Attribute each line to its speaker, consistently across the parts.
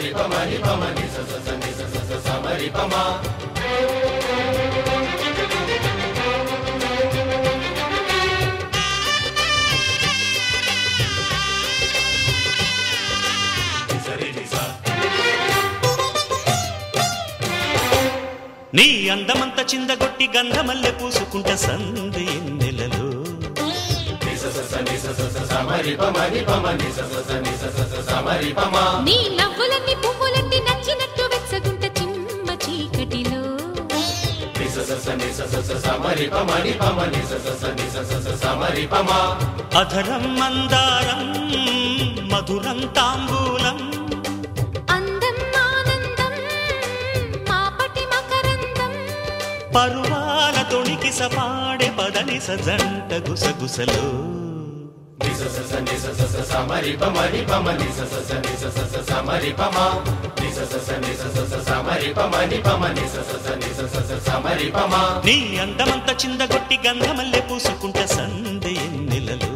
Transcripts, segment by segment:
Speaker 1: మరి ప మరి ప ని స స స ని స స స స మరి ప మ
Speaker 2: నీ అందమంత చిందగొట్టి గంధమల్లె పూసుకుంట సంధి ఎన్నెలలో
Speaker 3: నీ నవ్వులన్నీ పువ్వులన్నీ నచ్చినట్టు వెచ్చగుంట చిమ్మ చీకటిలో
Speaker 2: అధరం మందారం మధురం తాంబూలం పరువాల తొణికి సపాడే పదని సజంట గుసగుసలో నీ అందమంత చిందగొట్టి గంధమల్లె పూసుకుంట సంధి ఎన్నెలలో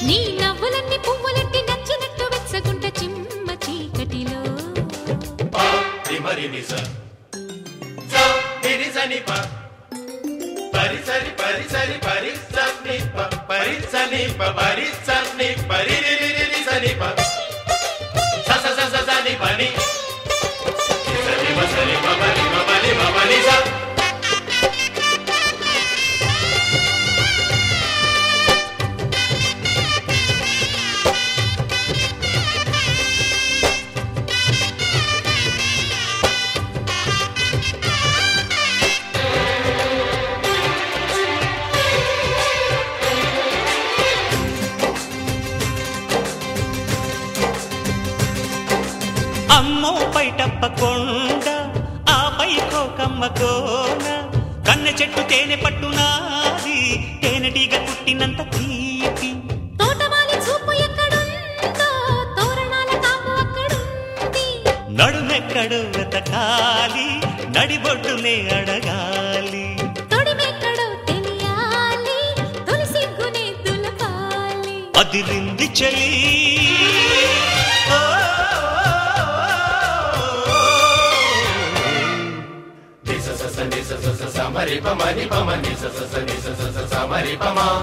Speaker 3: నీ నవ్వులన్నీ పువ్వులన్నీ నచ్చినట్టు వెచ్చగుంట చిమ్మ చీకటిలో
Speaker 1: పరిసరి పరిసరి పరిసని పరిసని పరిసని పరిసని స స స సని పని సని మసని మబలి మబలి మబలి స
Speaker 2: అమ్మో పైటప్ప కొండ ఆపై కోకమ్మ కోన కన్నె చెట్టు తేనె పట్టునాది తేనెటీగ పుట్టినంత తీపి
Speaker 3: తోటమాలి చూపు ఎక్కడుందో తోరణాల కాపు అక్కడుంది
Speaker 2: నడుమెక్కడు వెతకాలి నడిబొడ్డునే అడగాలి
Speaker 3: తొడిమెక్కడో తెలియాలి తొలి సిగ్గునే దులపాలి
Speaker 2: అదిరింది చలి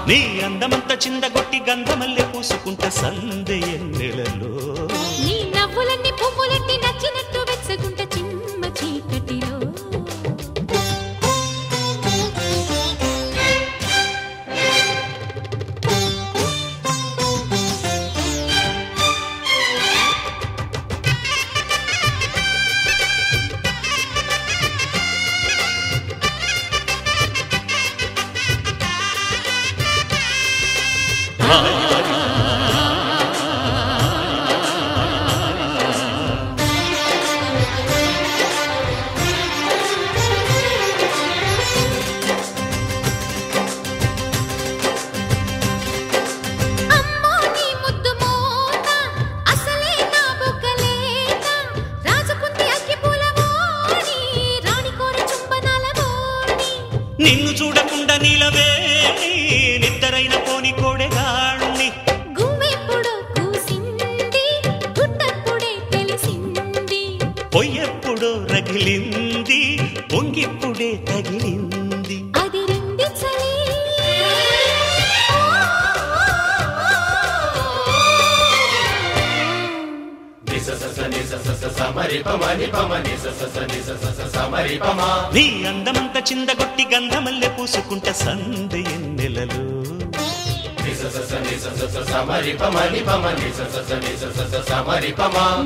Speaker 2: నీ అందమంత చిందగొట్టి గంధమల్లె పూసుకుంట సంధి ఎన్నెలలో
Speaker 3: నీ నవ్వులన్నీ పువ్వులన్నీ నచ్చినట్టు వెచ్చగుంట చిమ్మ చీకటిలో
Speaker 2: నిన్ను చూడకుండా నీలవేణి నిద్దరైన పోని కోడెగాణ్ణి
Speaker 3: గువ్వెప్పుడు కూసింది గుట్టప్పుడే తెలిసింది
Speaker 2: పొయ్యెప్పుడో రగిలింది పొంగిప్పుడే తగిలింది
Speaker 3: అదిరింది చలి
Speaker 2: నీ అందమంత చిందగొట్టి గంధమల్లె పూసుకుంట సంధి ఎన్నెలలో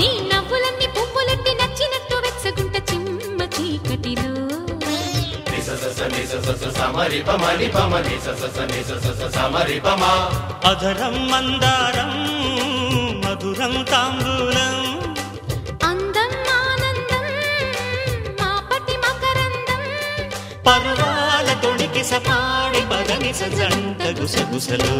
Speaker 3: నీ నవ్వులన్నీ పువ్వులన్నీ నచ్చినట్టు వెచ్చగుంట చిమ్మ చీకటిలో
Speaker 2: అధరం మందారం మధురం తాంబూలం
Speaker 3: అందం ఆనందం మాపటి మకరందం
Speaker 2: పరువాల తొడికి సపాడి పదని సజంట గుసగుసలు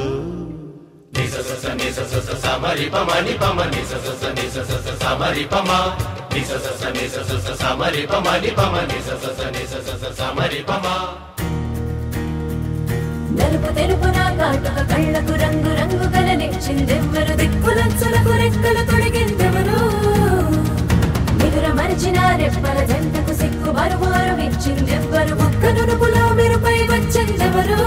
Speaker 4: నలుపు తెలుపున కాటుక కళ్ళకు రంగు రంగు గలనిచ్చిందెవ్వరు దిక్కులంచులకు రెక్కలు తొడిగిందెవరు విరిచిన రెప్పల జంటకు సిక్కు మరుమారు ఇచ్చిందెవ్వరు ఒక్క నునుపులో మెరుపై వచ్చిందెవరు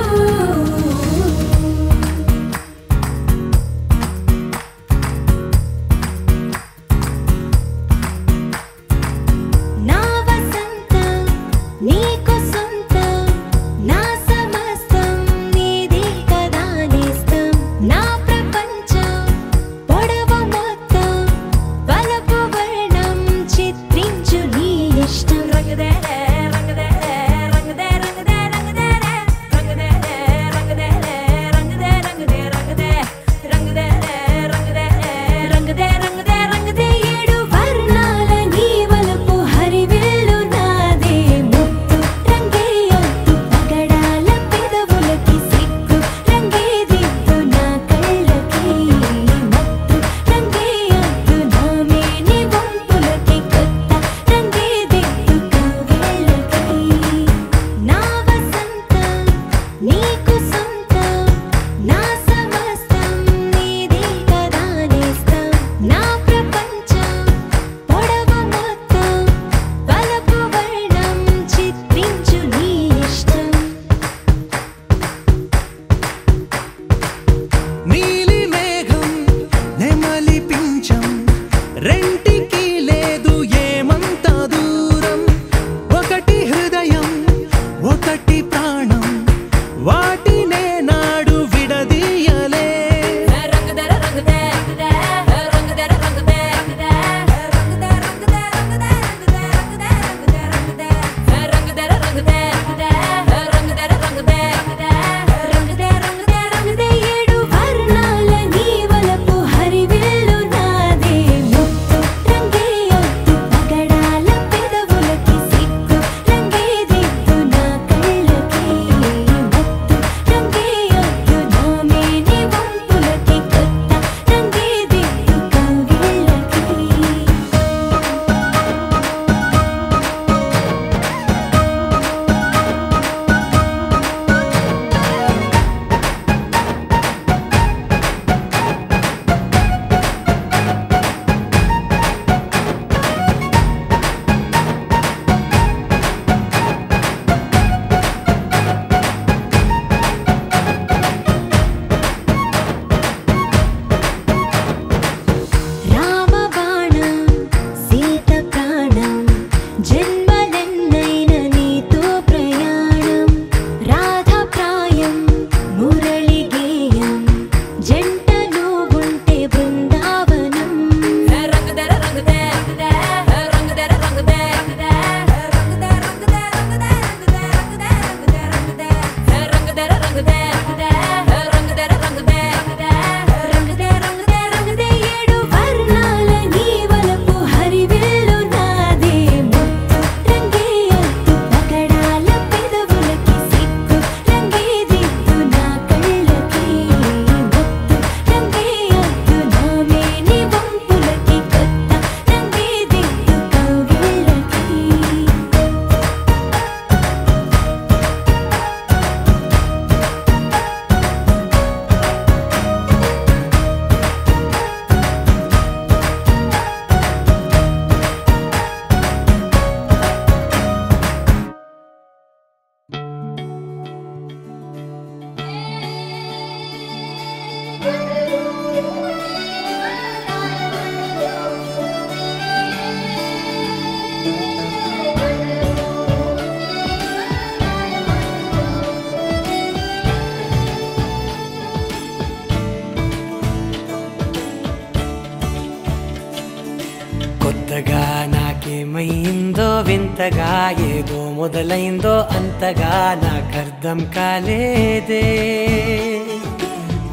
Speaker 5: కొత్తగా నాకేమైందో వింతగా ఏదో మొదలైందో అంతగా నాకర్థం కాలేదే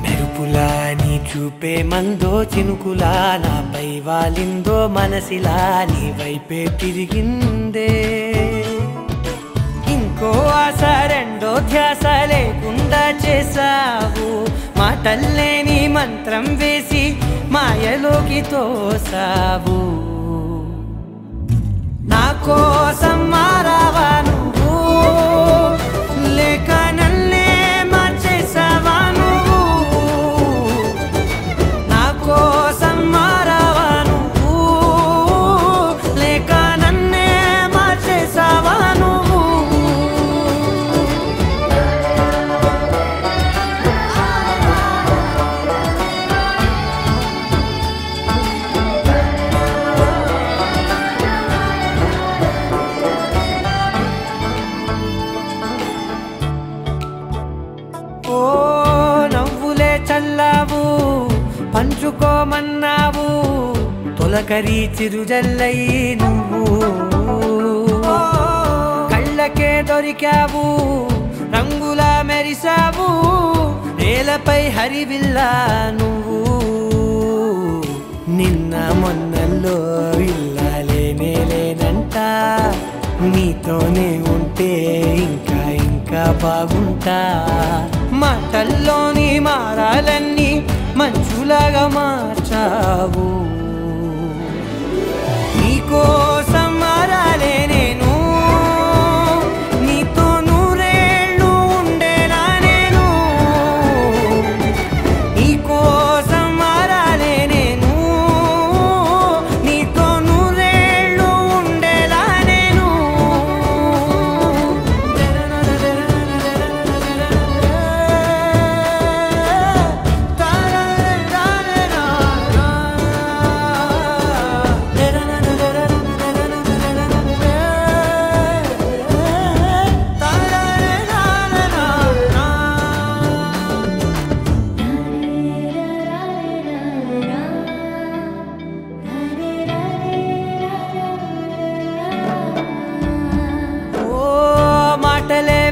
Speaker 5: మెరుపులా నీ చూపే మందో చినుకులా నాపై వాలిందో మనసిలా నీ వైపే తిరిగిందే ఇంకో ఆశ రెండో ధ్యాస లేకుండా చేసావు మాటల్లే నీ మంత్రం వేసి మాయలోకి తోసావు నా కోసం మారావా నువ్వు లేక నన్నే మార్చేసావా నువ్వు నా కోసం మారావా నువ్వు లేక నన్నే తొలకరి చిరుజల్లై నువ్వు కళ్ళకే దొరికావు రంగుల మెరిసావు నేలపై హరివిల్లా నువ్వు నిన్న మొన్నల్లో ఇల్లాలేనే లేనంట నీతోనే ఉంటే ఇంకా ఇంకా బాగుంటా మాటల్లోని మారాలన్నీ మంచులాగా మార్చావు నీకోసం మారాలే నేను నీతో నూరేళ్ళు ఉండేలా నేను నీకోసం మారాలే నేను నీతో నూరేళ్ళు ఉండేలా నేను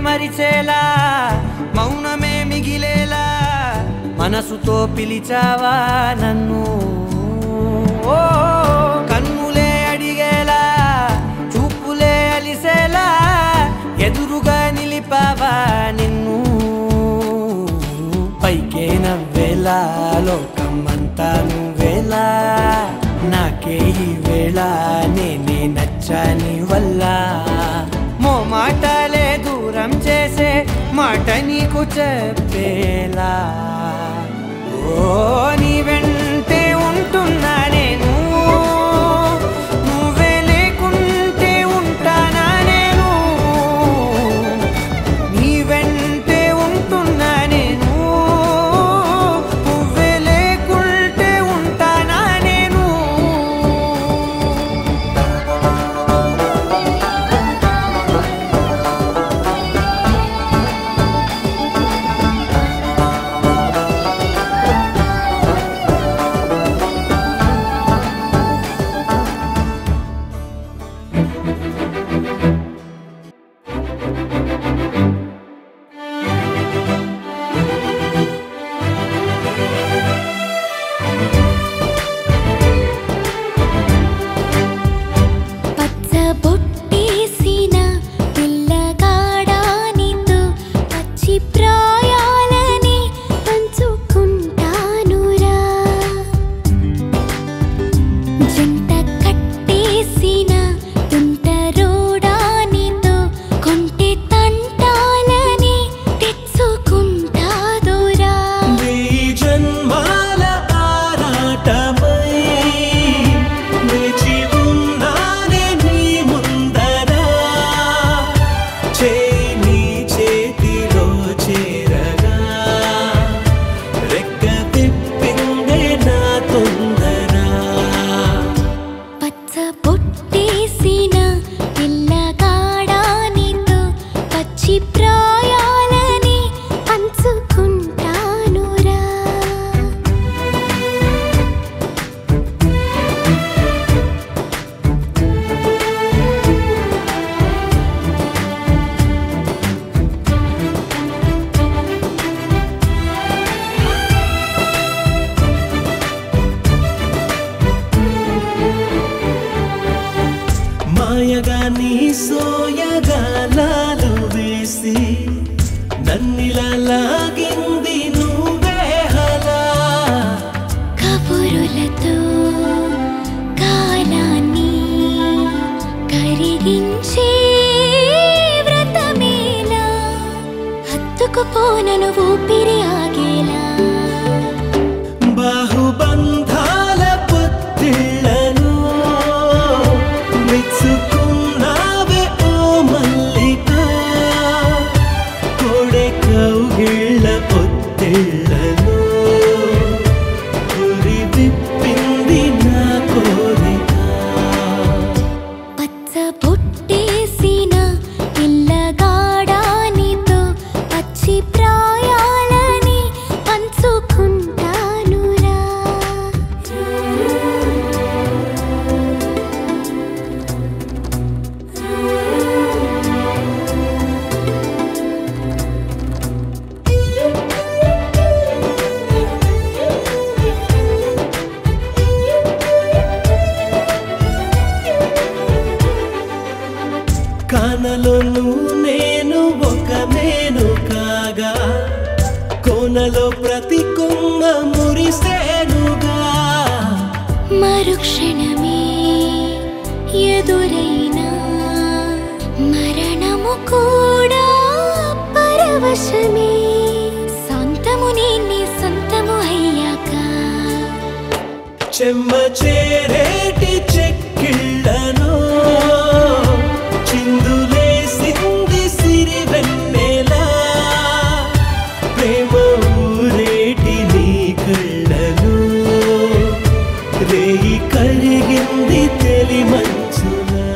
Speaker 5: మరిచేలా మౌనమే మిగిలేలా మనసుతో పిలిచావా నన్ను ఓ కన్నులే అడిగేలా చూపులే అలిసేలా ఎదురుగా నిలిపావా నిన్ను పైకే నవ్వేలా లోకమంతా నువ్వేలా నాకే ఈ వేళ నేనే నచ్చాని వల్ల మో మాటలే దూరం చేసే మాట నీకు చెప్పేలా ఓ నీ వెంటే ఉంటున్నా నేను నువ్వే లేకుంటే ఉంటానా నేను నీ వెంటే ఉంటున్నా నేను నువ్వే లేకుంటే ఉంటానా నేను
Speaker 2: మాయగా నీ సోయగాలాలు వేసి నన్నిలా లాగింది నువ్వే హలా
Speaker 3: కబురులతో కాలాన్ని కరిగించే వ్రతమేలా హత్తుకుపోనను ఊపిరి ఆగేలా
Speaker 2: బాహుబంధాల పొత్తిళ్లను మెచ్చుకున్నావే ఓ మల్లిక కొడే కౌగిళ్ళ వానలోను నేను ఒక మేను కాగా కోనలో ప్రతి కొమ్మ మురిసేనుగా
Speaker 3: మరుక్షణమే ఎదురైనా మరణము కూడా పరవశమే సొంతము నీ సొంతము అయ్యాక
Speaker 2: చెమ్మ చేరేటి చెక్కిళ్ళను చిందులేసింది సిరి వెన్నెలా ప్రేమ ఊరేటి నీ కళ్ళను రేయి కరిగింది తెలి మంచులా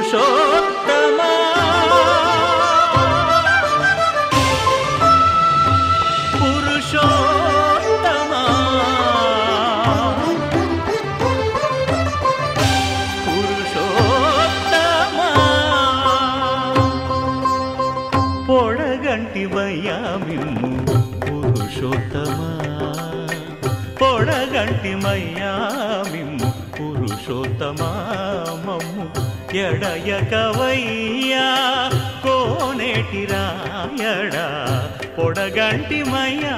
Speaker 2: పురుషోత్తమా పురుషోత్తమా పురుషోత్తమా పొడగంటివయ్యా మిమ్ము పురుషోత్తమా పొడగంటిమయ్యా మిమ్ము పురుషోత్తమా మమ్ము ఎడయకవయ్యా కోనేటి రాయడా పొడగంటిమయ్యా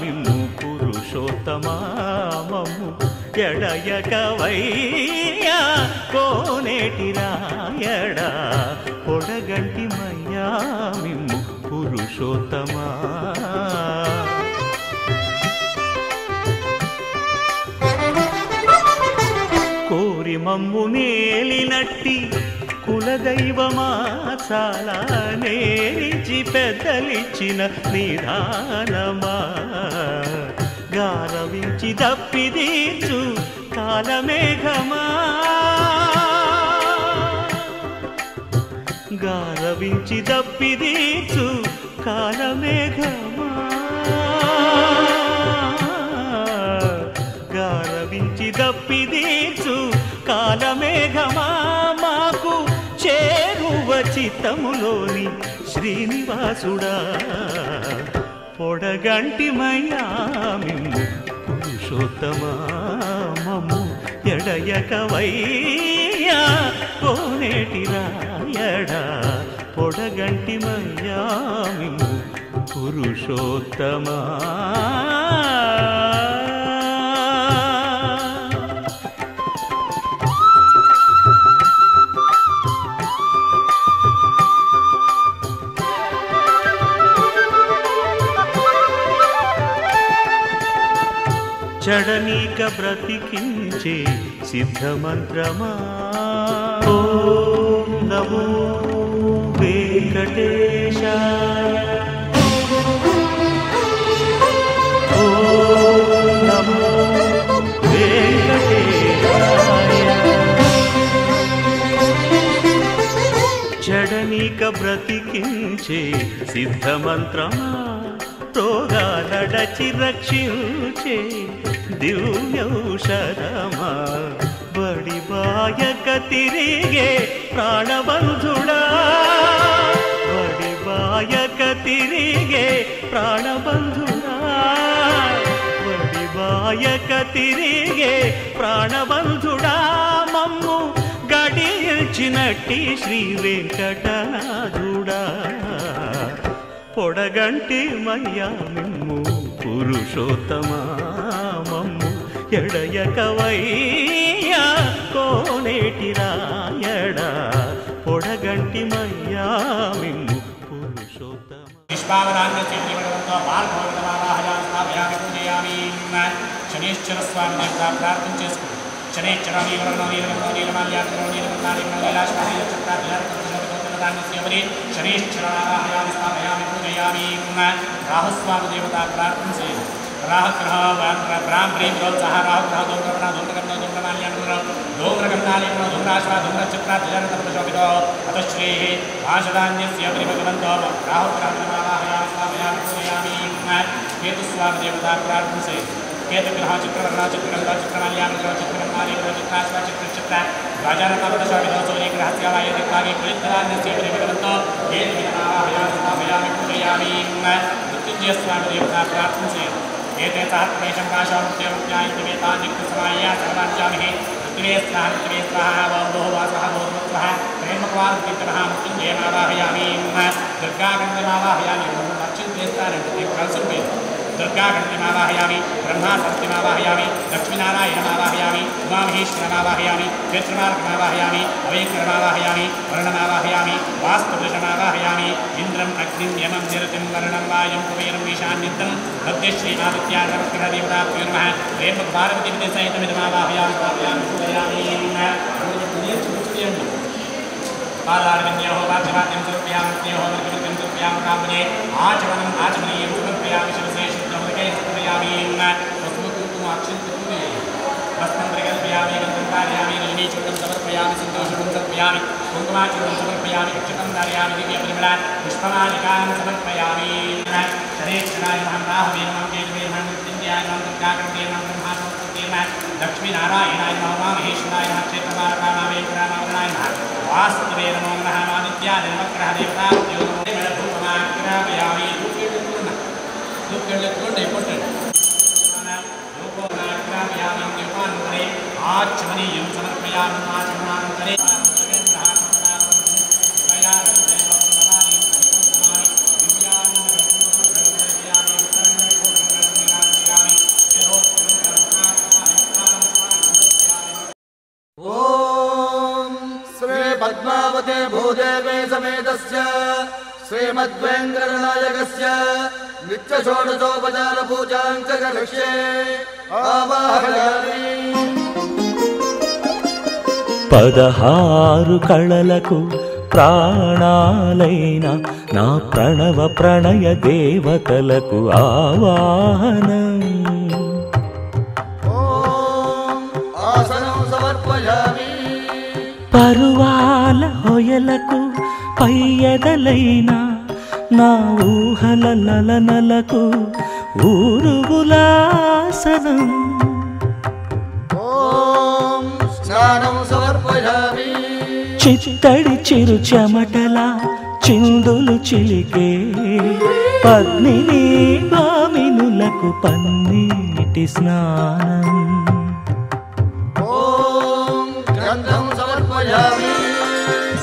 Speaker 2: మిమ్ము పురుషోత్తమా మమ్ము ఎడయకవయ్యా కోనేటి రాయడా పొడగంటిమయ్యా మిమ్ము పురుషోత్తమా కోరి మమ్ము నేలినట్టి కులదైవమా చాలా నేరించి పెద్దలిచ్చిన నిదానమా గారవించి దప్పిదీచు కాలమేఘమా గారవించి దప్పిదీచు కాలమేఘమా గారవించి దప్పిదీచు కాలమేఘమా మాకు చేరువ చిత్తములోని శ్రీనివాసుడా పొడగంటిమయ్యా మిమ్ము పురుషోత్తమా మమ్ము ఎడయకవయ్యా కోనేటి రాయడా పొడగంటిమయ్యా మిమ్ము పురుషోత్తమా చడనీక బ్రతికించే సిద్ధమంత్రమా ఓం నమో వెంకటేశాయ ఓం నమో వెంకటేశాయ చడనీక బ్రతికించే సిద్ధమంత్రమా రోగాలడచి రక్షించే దివ్యౌషధమా బడిబాయక తిరిగే ప్రాణబంధుడా బడిబాయక తిరిగే ప్రాణబంధుడా బడిబాయక తిరిగే ప్రాణబంధుడా మమ్ము గడిచినట్టి శ్రీ వెంకటనాథుడా పొడగంటి మయ్యా మిమ్ము పురుషోత్తమా మమ్ము ఎడయకవయ్యా కోనేటి రాయడా పొడగంటి మయ్యా మిమ్ము పురుషోత్తమా
Speaker 6: శనేశ్వర స్వామిని ప్రార్థన చేసుకుంటాం శనేశ్వర देवतान्यस्योपरि शनीश्चरावाहयामि स्थापयामि पूजयामि राहुस्वामी देवता प्रार्थना राहुग्रह ब्राह्मणे प्रोत्साह राहुग्रह धूम्रवर्ण धूम्रगन्ध धूम्रमाल्यां धूम्रगन्धालीं धूम्राश्वा धूम्रचित्रा ध्वजनतपशोभितो अतः श्रीः आशदान्यस्योपरि भगवन्तो राहुग्रहमावाहयामि स्थापयामि पूजयामि केतुस्वामी देवता प्रार्थना केतुग्रह चित्रवर्ण चित्रगन्ध चित्रमाल्यां चित्रगन्धालीं चित्राश्वा चित्रचित्रा ध्वजनतपशोभितो सूर्यग्रहस्य वायुदिक्पागे कुलिद्धरान्यस्योपरि भगवन्तो केतुग्रहमावाहयामि स्थापयामि पूजयामि मृत्युञ्जयस्वामी देवता प्रार्थना एते सहस्रेशं पाशामुद्यमुद्यायितवेतान्युक्तसमाय्या सर्वाञ्जामिः मृत्युवे स्वाहा वोः वासः भूर्भुवः प्रेमक्वादित्यमः मृत्युञ्जयमावाहयामि दुर्गागन्धमावाहयामि लक्ष्मीदेवतानन्ति कलसुम्बे दुर्गागन्धमावाहयामि ब्रह्मासरस्वतीमावाहयामि लक्ष्मीनारायणमावाहयामि उमामहेश्वरमावाहयामि क्षेत्रमार्गमावाहयामि अवैक्रमावाहयामि वर्णमावाहयामि वास्तुपुरुषमावाहयामि इन्द्रम् अग्निं यमं निरतिं वर्णं वायुं कुबेरं ईशान्यन्तं मध्यश्री आदित्याग्रहदेवताभ्यो नमः प्रेमभारतीविद्यसहितमिदमावाहयामि पादारविन्द्योः वाचवाद्यं समर्पयामि मृगवृत्तिं समर्पयामि कामने आचमनम् आचमनीयं समर्पयामि शिरसे शुद्धमुदके समर्पयामि वस्त्रकुङ्कुमाक्षन्तपूजये वस्त्रं प्रकल्पयामि गन्धं कारयामि रजनीचूर्णं समर्पयामि सिन्दूरं समर्पयामि कुङ्कुमाचूर्णं समर्पयामि अक्षतं धारयामि दिव्यपरिमला पुष्पमालिकां समर्पयामि शनेश्वराय नमः राहवे नमः केतवे नमः मृत्युञ्जयाय नमः दुर्गागणपतये नमः ब्रह्मासरस्वत्यै नमः लक्ष्मीनारायणाय नमः उमामहेश्वराय नमः क्षेत्रमार्गाणाय नमः वास्तवे नमो नमः आदित्याय नवग्रहदेवताभ्यो नमः धूपमाग्रापयामि धूपमाग्रापयामि दीपान्तरे आचमनीयं समर्पयामि आचमनान्तरे
Speaker 7: पद्मावते भूदेवे समेतस्य श्रीमद्वेङ्कटनायकस्य नित्यषोडशोपचार पूजां च करिष्ये आवाहयामि
Speaker 2: 16 కళలకు ప్రాణాలైన నా ప్రణవ ప్రణయ దేవతలకు ఆవాహనం
Speaker 7: ఆసనం సమర్పయామి
Speaker 2: పరువాల హొయలకు పయ్యదలైన నా ఊహల లలనలకు ఊరుగులాసనం
Speaker 7: స్నానం సమర్పయామి
Speaker 2: చిత్తడి చిరు చెమటల చిందులు చిలికే పద్మిని భామినులకు పన్నీటి స్నానం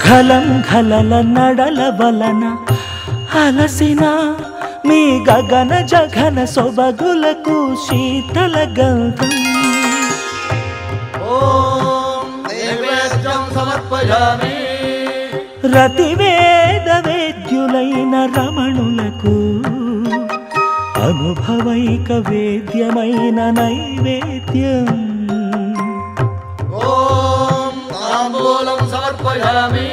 Speaker 2: ఘలం ఘలల నడల వలన అలసిన మీ గగన జఘన సొబగులకు శీతల గంధం
Speaker 7: సమర్పయామి
Speaker 2: రతివేద వేద్యులైన రమణులకు అనుభవైక వేద్యమైన నైవేద్యం
Speaker 7: సమర్పయామి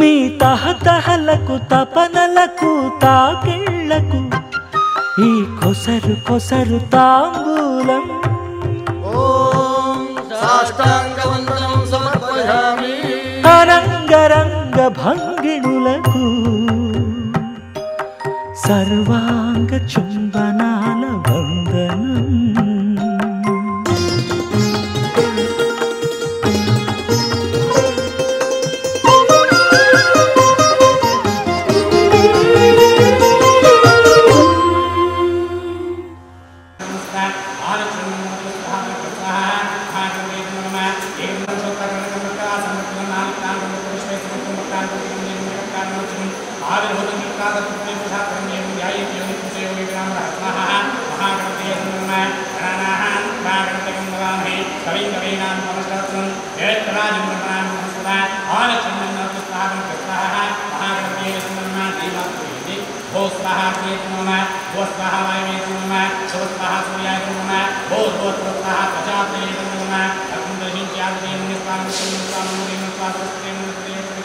Speaker 2: మీ తహతహలకు తపనలకు తాకిళ్లకు ఈ కొసరు కొసరు తాంబూలం
Speaker 7: సాష్టాంగవందనం సమర్పయామి
Speaker 2: అరంగరంగ భంగిణులకు సర్వాంగ చుంబనాల వందనం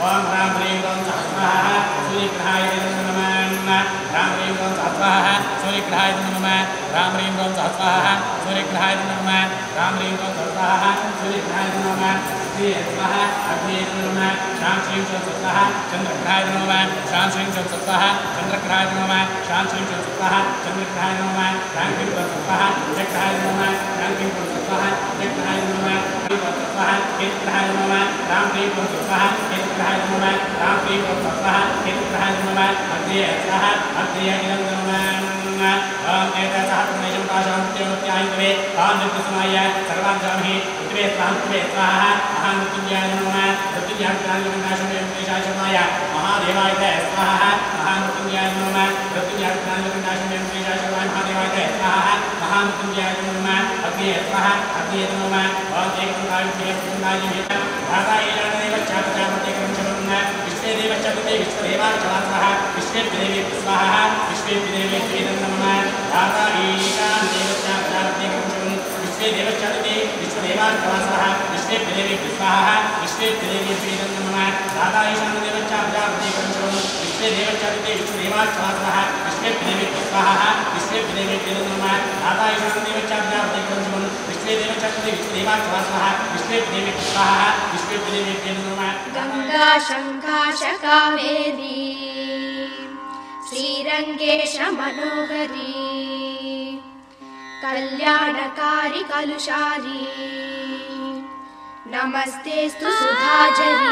Speaker 6: ओम राम ह्रीं क्लीं स्वाहा सूर्यग्रहाय नमः राम ह्रीं क्लीं स्वाहा सूर्यग्रहाय नमः राम ह्रीं क्लीं स्वाहा सूर्यग्रहाय नमः राम ह्रीं क्लीं स्वाहा सूर्यग्रहाय नमः श्री स्वाहा अग्नि नमः शां श्रीं स्वाहा चंद्रग्रहाय नमः शां श्रीं स्वाहा चंद्रग्रहाय नमः शां श्रीं स्वाहा चंद्रग्रहाय नमः रां क्लीं स्वाहा जग्रहाय नमः रां क्लीं स्वाहा जग्रहाय नमः स्वाहा केतग्रहाय नमः राम ह्रीं क्लीं स्वाहा केतग्रहाय नमः राम ह्रीं क्लीं स्वाहा केतग्रहाय नमः अग्नि स्वाहा अग्नि नमः ओम एतस्याः पुण्यं पाशान्त्यमुत्यायितवे ओम निर्दुष्माय सर्वाञ्जामहि उत्रे स्वाहा महामृत्युञ्जयाय नमः मृत्युञ्जयाय महादेवाय स्वाहा महामृत्युञ्जयाय नमः मृत्युञ्जयाय महादेवाय स्वाहा महामृत्युञ्जयाय नमः अग्नि स्वाहा अग्नि नमः ओम एकं भागायेनैव चापचामतेकं विश्वे देवचतुर्थे विश्वदेवार्चवासः विश्वे देवे स्वाहा विश्वे देवे नमः भागा ईशान देवचापचामतेकं विश्वे देवचतुर्थे विश्वदेवार्चवासः विश्वे देवे स्वाहा विश्वे देवे नमः भागा ईशान देवचापचामतेकं विश्वे देवचतुर्थे विश्वदेवार्चवासः विश्वे देवे स्वाहा विश्वे देवे नमः भागा ईशान देवचापचामतेकं विश्वे देवचतुर्थे विश्वदेवार्चवासः विश्वे देवे स्वाहा विश्वे देवे नमः
Speaker 3: गंगा शंखाशका वेदी श्रीरंगेश मनोहरी कल्याणकारी कलुषारी नमस्तेस्तु सुधाजरी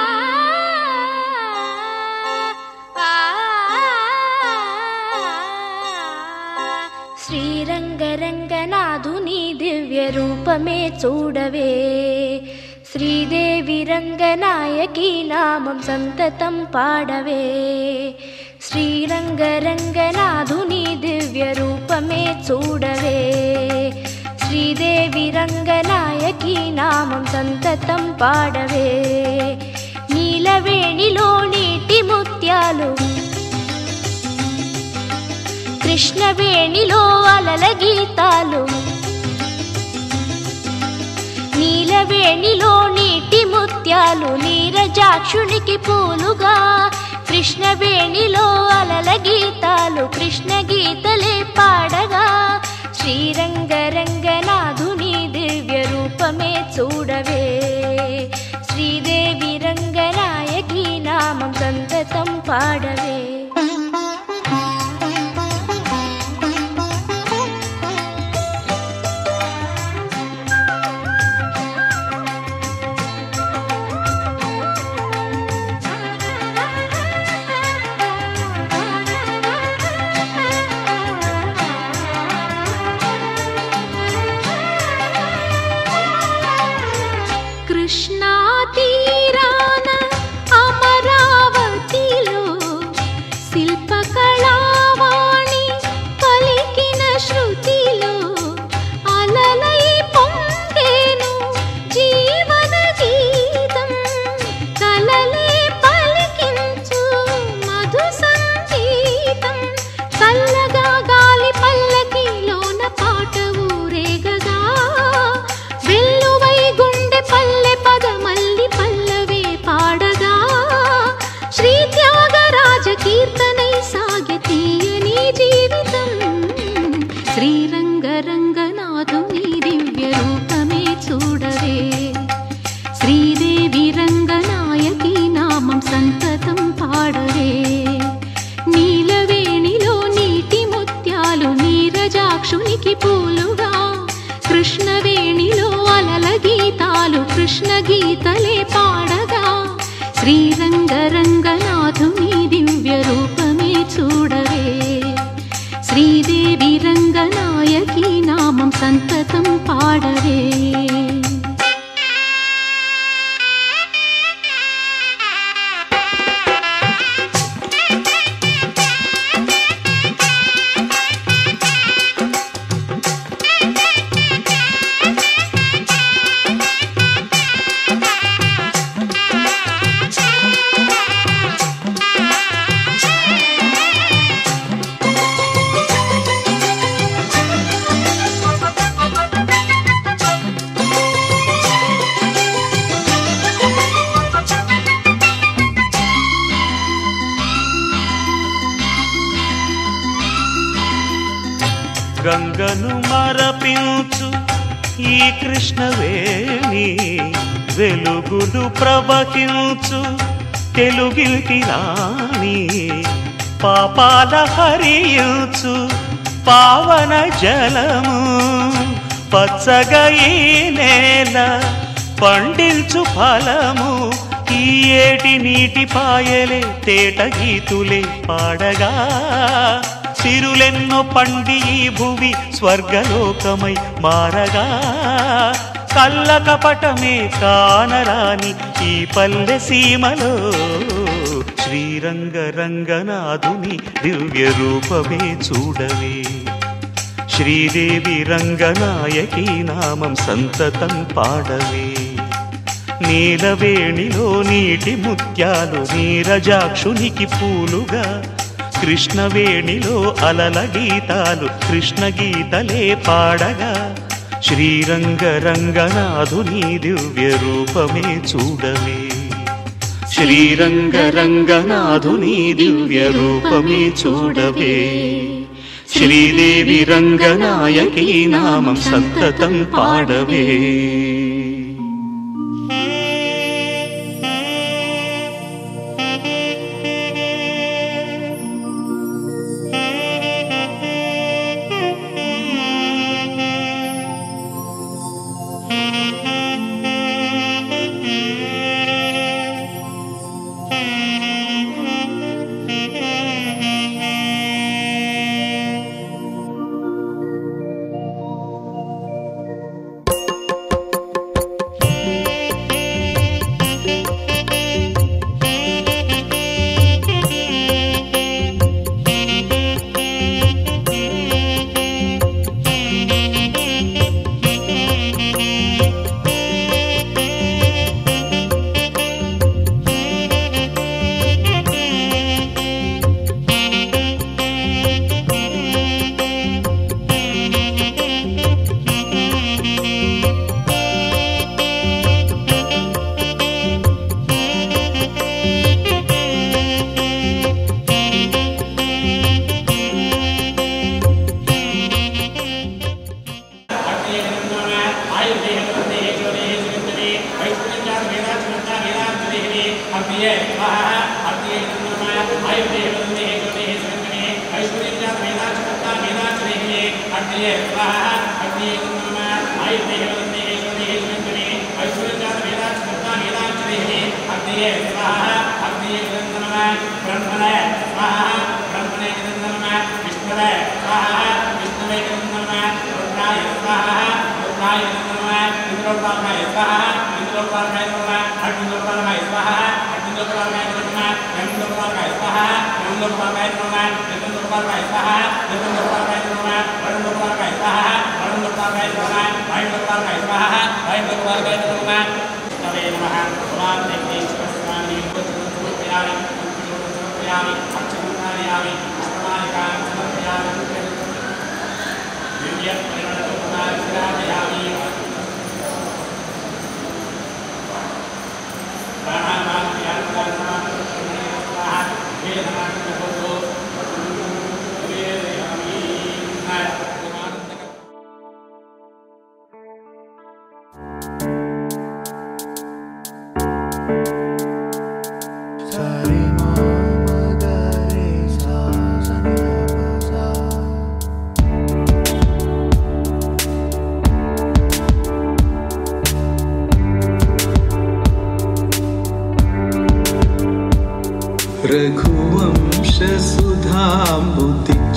Speaker 3: శ్రీరంగరంగనాథుని దివ్య రూపమే చూడవే శ్రీదేవి రంగనాయకి నామం సంతతం పాడవే శ్రీరంగరంగనాథుని దివ్య రూపమే చూడవే శ్రీదేవి రంగనాయకి నామం సంతతం పాడవే నీలవేణిలో నీటి ముత్యాలు కృష్ణవేణిలో అలల గీతాలు నీలవేణిలో నీటి ముత్యాలు నీరజాక్షునికి పూలుగా కృష్ణవేణిలో అలల గీతాలు కృష్ణ గీతలే పాడగా శ్రీరంగరంగనాథుని దివ్య రూపమే చూడవే శ్రీదేవి రంగనాయకి నామం సంతతం పాడవే కృష్ణా తీరాన అమరావతిలో శిల్పకళావాణి పలికిన శృతిలో అలలై పొంగేను జీవన గీతం కలలే పలికించు మధు సంగీతం చల్లగా గాలి పల్లకిలోన పాట ఊరేగగా వెల్లువై గుండె పల్లె పదమల్లి పల్లవే పాడగా శ్రీ త్యాగరాజ కీర్తనై సాగి తీయని జీవితం శ్రీరంగరంగనాథుని దివ్య రూపమే చూడవే శ్రీదేవి రంగనాయకి నామం సంతతం పాడవే నీలవేణిలో నీటి ముత్యాలు నీరజాక్షునికి పూలుగా కృష్ణవేణిలో అలల గీతాలు కృష్ణ గీతలే పాడగా శ్రీరంగరంగనాథుని దివ్య రూపమే చూడవే శ్రీదేవి రంగనాయకి నామం సంతతం పాడవే
Speaker 2: గంగను మరపించు ఈ కృష్ణవేణి వెలుగులు ప్రవహించు తెలుగింటి రాణి పాపాల హరించు పావన జలము పచ్చగా ఈ నేల పండించు ఫలము ఈ ఏటి నీటి పాయలే తేట గీతులే పాడగా సిరులెన్నో పండి ఈ భువి స్వర్గలోకమై మారగా కళ్ళ కపటమే కానరాని ఈ పల్లె సీమలో శ్రీరంగ రంగనాథుని దివ్య రూపమే చూడవే శ్రీదేవి రంగనాయకి నామం సంతతం పాడవే నీలవేణిలో నీటి ముత్యాలు నీరజాక్షునికి పూలుగా కృష్ణవేణిలో అలల గీతాలు కృష్ణ గీతలే పాడగా శ్రీరంగ రంగనాథుని దివ్య రూపమే చూడవే శ్రీరంగ రంగనాథుని దివ్య రూపమే చూడవే శ్రీదేవి రంగనాయకి నామం సంతతం పాడవే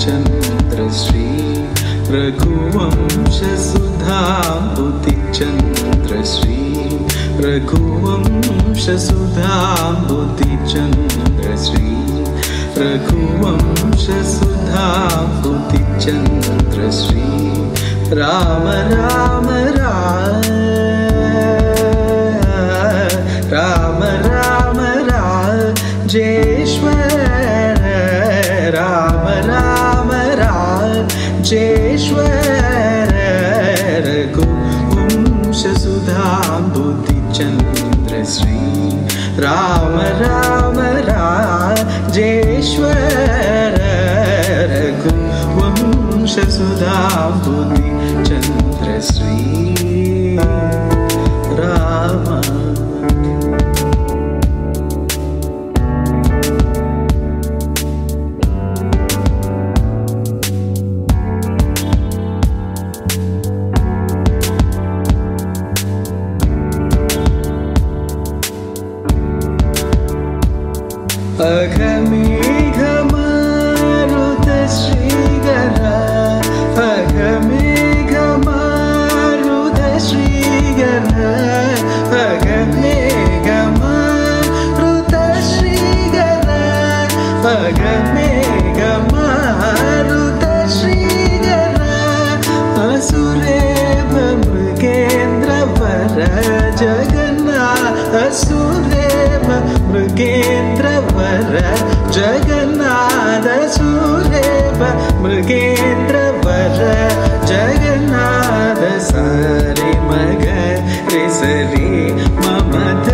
Speaker 8: रघुवंशसुधाम्बुतिचन्द्रश्री रघुवंशसुधाम्बुतिचन्द्रश्री रघुवंशसुधाम्बुतिचन्द्रश्री रघुवंशसुधाम्बुतिचन्द्रश्री राम राम राम राम राम राजेश्वर राम राम राजेश्वर रघुवंशसुधाम्बुतिचन्द्रश्री राम राम राजेश्वर रघुवंशसुधाम्बुतिचन्द्रश्री సుధాంబుది చంద్రశ్రీ రామ అఘమేఘమారుత శ్రీగరా అఘమేఘమారుత శ్రీగరా అఘమేఘమారుత శ్రీగరా అఘమేఘమారుత శ్రీగరా అసురేవ మృగేంద్ర వర జగన్నాథ అసురేవ మృగేంద్ర వర జగన్నాథ సురేవ మృగేంద్ర వర జగన్నాథ సరి మగ రి సరి మమద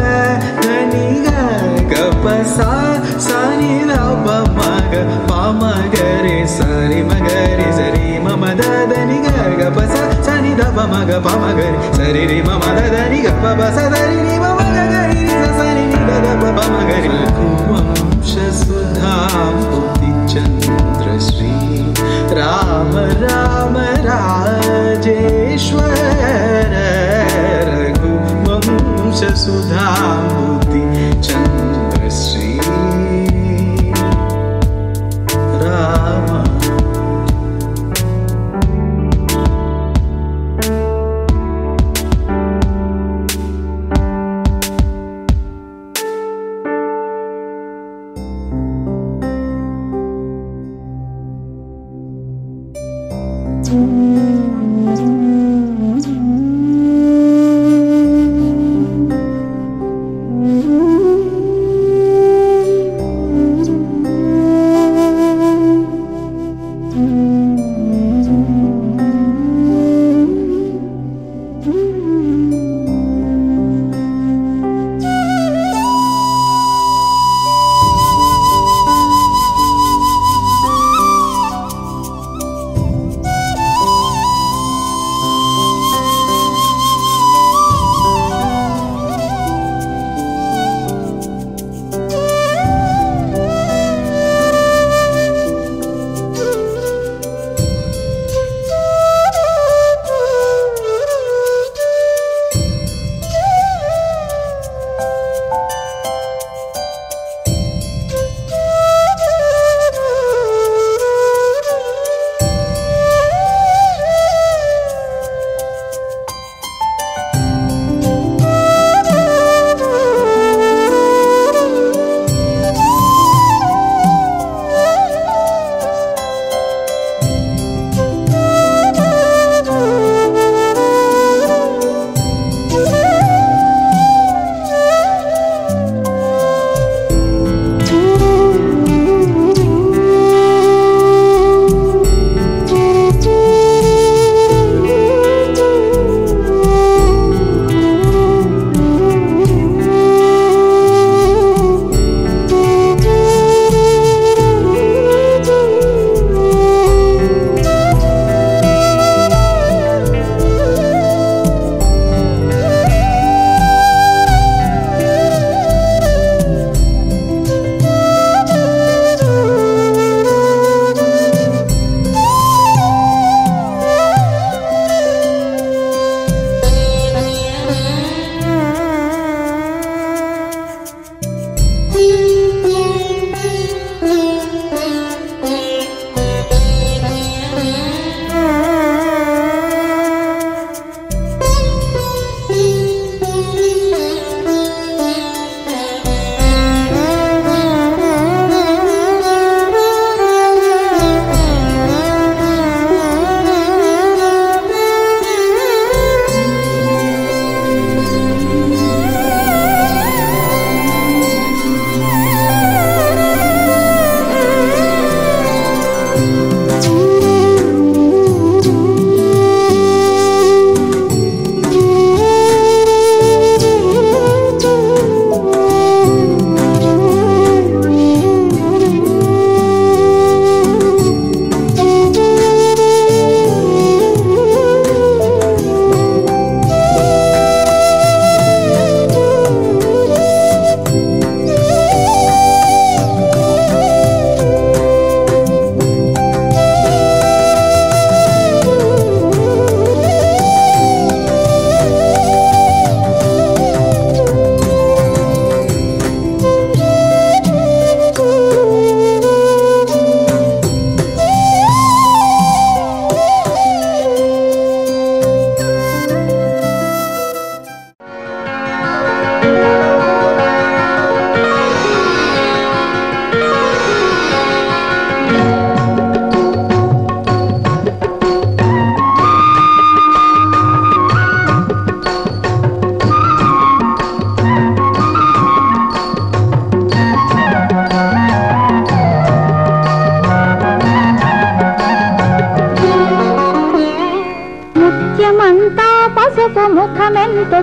Speaker 8: ధని గప సా సని రబ మగ పమ గరి సరి మగ రి సరి మమద ధని గప సా సని దప మగ పమ గరి సరి రి మమద ధని గప స ధరి రి మమ గరి రి సని ని దప పమ గరి సుధాంబుది చంద్రశ్రీ రామ రామ రాజేశ్వర రఘువంశ సుధాంబుది చంద్రశ్రీ రామ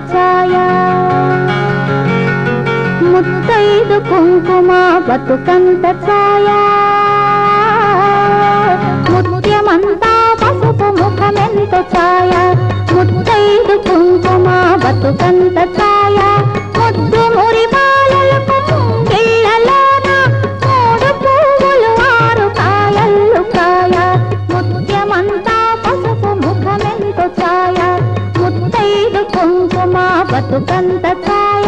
Speaker 9: ఛాయ ముత్తైదు కుంకుమ బతుకంత ఛాయ ముత్యమంతా పసుపు ముఖమెంత ఛాయ ముత్తైదు కుంకుమ బతుకంత ఛాయ ముద్దు మురి బాలలకు ముంగిళ్ళలోన మూడు పువ్వులు ఆరు కాయల్లు కాయ ముత్యమంతా పసుపు ముఖమెంత ఛాయ ముత్తైదు కుంకుమ బతుకంత ఛాయ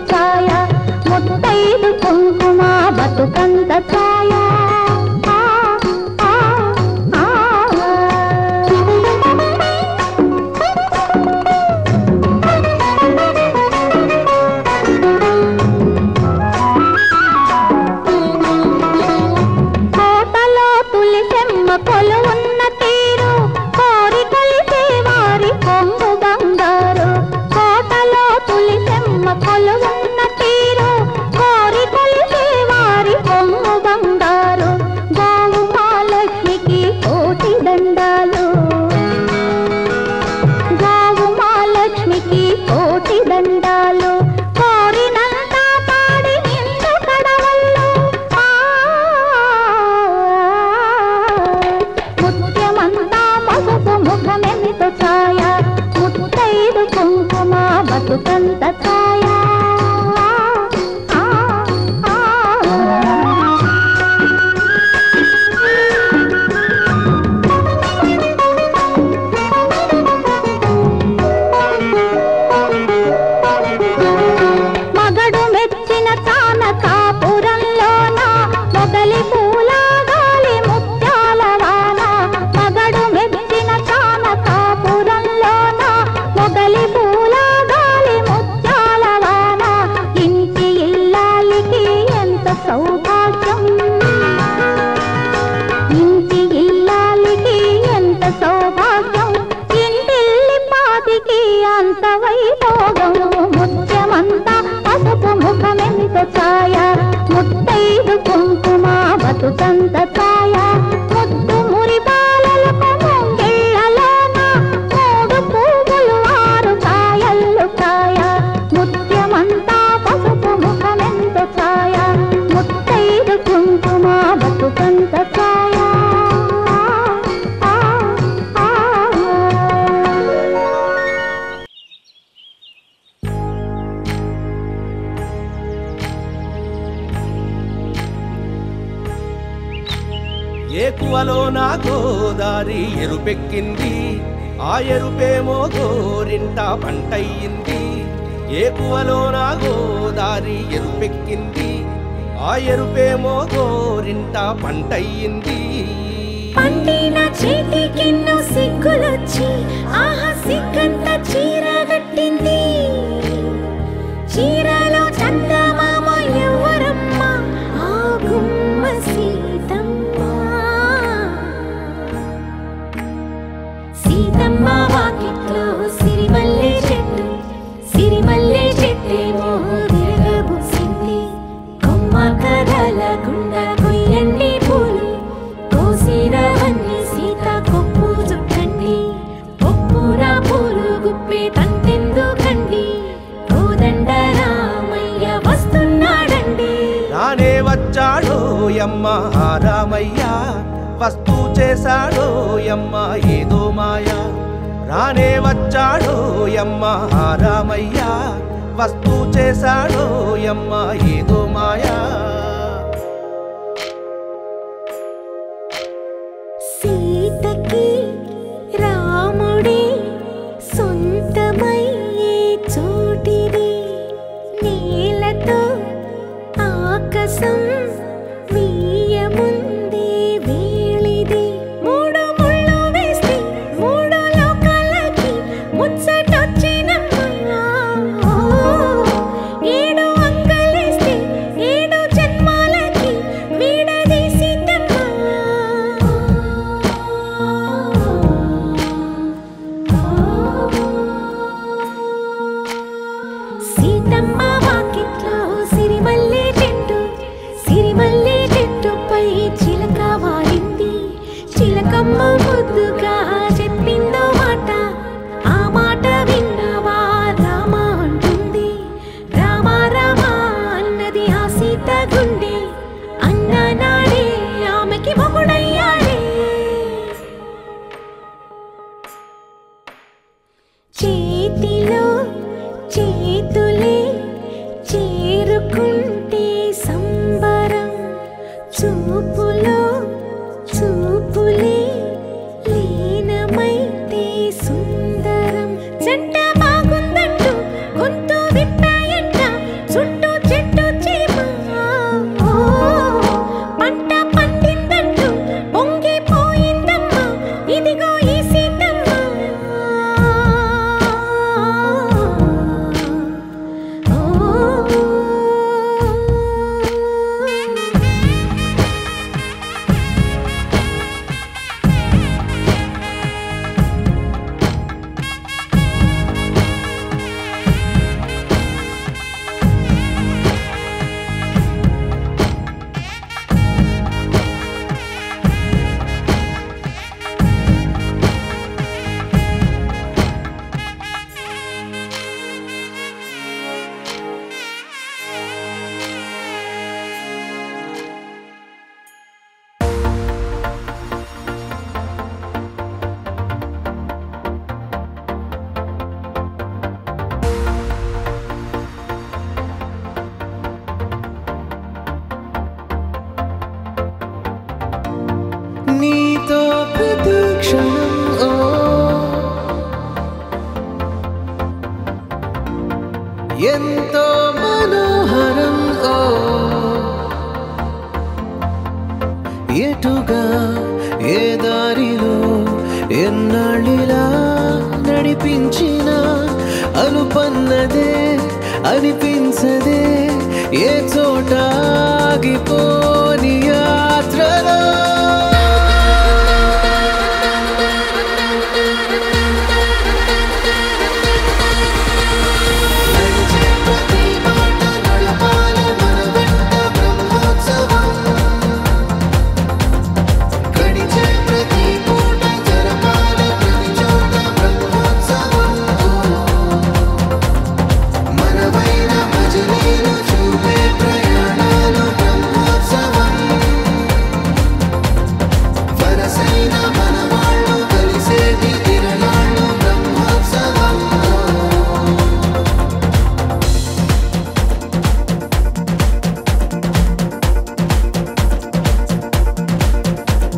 Speaker 9: ఛాయ ముత్తైదు కుంకుమ బతుకంత ఛాయ కోటలో తులిసెమ్మ కొలువున్న తీరు కోరి కలిసే వారి కొంగు బంగారు కోటలో తులిసెమ్మ కొలువున్న తీరు కోరి కలిసే వారి కొంగు బంగారు గోవు మహాలక్ష్మికి కోటి దండాలు గోవు మహాలక్ష్మికి కోటి దండాలు కోరినంత పాడి నిండు కడవల్లో ముత్యమంతా పసుపు ముఖమెంత ఛాయ ముత్తైదు కుంకుమ బతుకంత ఛాయ మగడు మెచ్చిన కానకాపురంలోన మొగలి పూల గాలి ముత్యాల వాన మగడు మెచ్చిన కానకాపురంలోన మొగలి పూల గాలి ముత్యాల వాన ఇంటి ఇల్లాలికి ఎంత సౌభాగ్యం ఇంటి ఇల్లాలికి ఎంత సౌభాగ్యం ఇంటిల్లి పాతికి అంత వైభోగం ముత్యమంతా పసుపు ముఖమెంత ఛాయ ముత్తైదు కుంకుమ బతుకంత ఛాయ ముద్దు మురి బాలలకు ముంగిళ్ళలోన మూడు పువ్వులు ఆరు కాయల్లు కాయ ముత్యమంతా పసుపు ముఖమెంత ఛాయ ముత్తైదు కుంకుమ బతుకంత ఛాయ
Speaker 10: ఏకువలో నా గోదారి ఎరుపెక్కింది ఆ ఎరుపేమో గోరింట పంటయ్యింది ఏకువలో నా గోదారి ఎరుపెక్కింది ఆ ఎరుపేమో గోరింట పంటయ్యింది
Speaker 3: పండిన చేతికెన్నో సిగ్గులొచ్చి ఆహా సిగ్గంత చీర కట్టింది చీరలో చందమామ ఎవరమ్మ ఆ గుమ్మ సీతమ్మ సీతమ్మ వాకిట్లో సిరిమల్లె చెట్టేమో విరగబూసింది కొమ్మ కదలకుండా కొయ్యండి పూలు కోసిరవన్నీ సీత కొప్పు చుట్టండి కొప్పున పూలు గుప్పే తంతెందుకండి కోదండ రామయ్య వస్తున్నాడండి
Speaker 10: రానే వచ్చాడో యమ్మ ఆ రామయ్య వస్తూ చేశాడో యమ్మ ఏదో మాయా రానే వచ్చాడో యమ్మ ఆ రామయ్య వస్తూ చేశాడో యమ్మ ఏదో మాయా
Speaker 3: చేతిలో చేతులే చేరుకుంటే సంబరం చూపులో చూపులే లీనమైతే సుందరం జంట బాగుందంటూ గొంతు విప్పాయంట చుట్టూ చెట్టు చీమ పంట పండిందంటూ పొంగిపోయిందమ్మా ఇదిగో ఈ సీతమ్మ
Speaker 8: నీతో ప్రతి క్షణం ఎంతో మనోహరం ఎటుగా ఏ దారిలో ఎన్నాళ్ళిలా నడిపించిన అలుపన్నదే అనిపించదే ఏ చోట ఆగిపోని యాత్రలో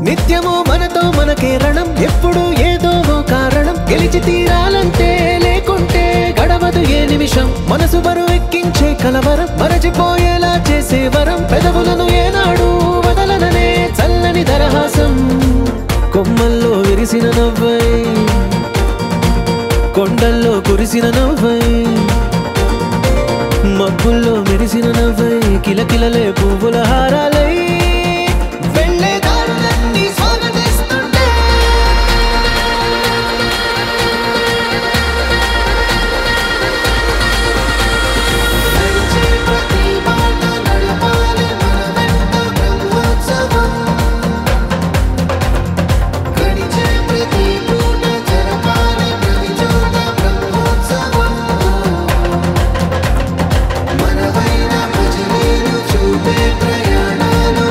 Speaker 8: నిత్యము మనతో మనకే రణం ఎప్పుడు ఏదో ఓ కారణం గెలిచి తీరాలంటే లేకుంటే గడవదు ఏ నిమిషం మనసు బరువు ఎక్కించే కలవరం మరచిపోయేలా చేసే వరం పెదవులను ఏనాడు వదలననే చల్లని దరహాసం కొమ్మల్లో విరిసిన నవ్వై కొండల్లో కురిసిన నవ్వై మబ్బుల్లో మెరిసిన నవ్వై కిలకిలలే పువ్వుల హారాలై ప్రయాణాలు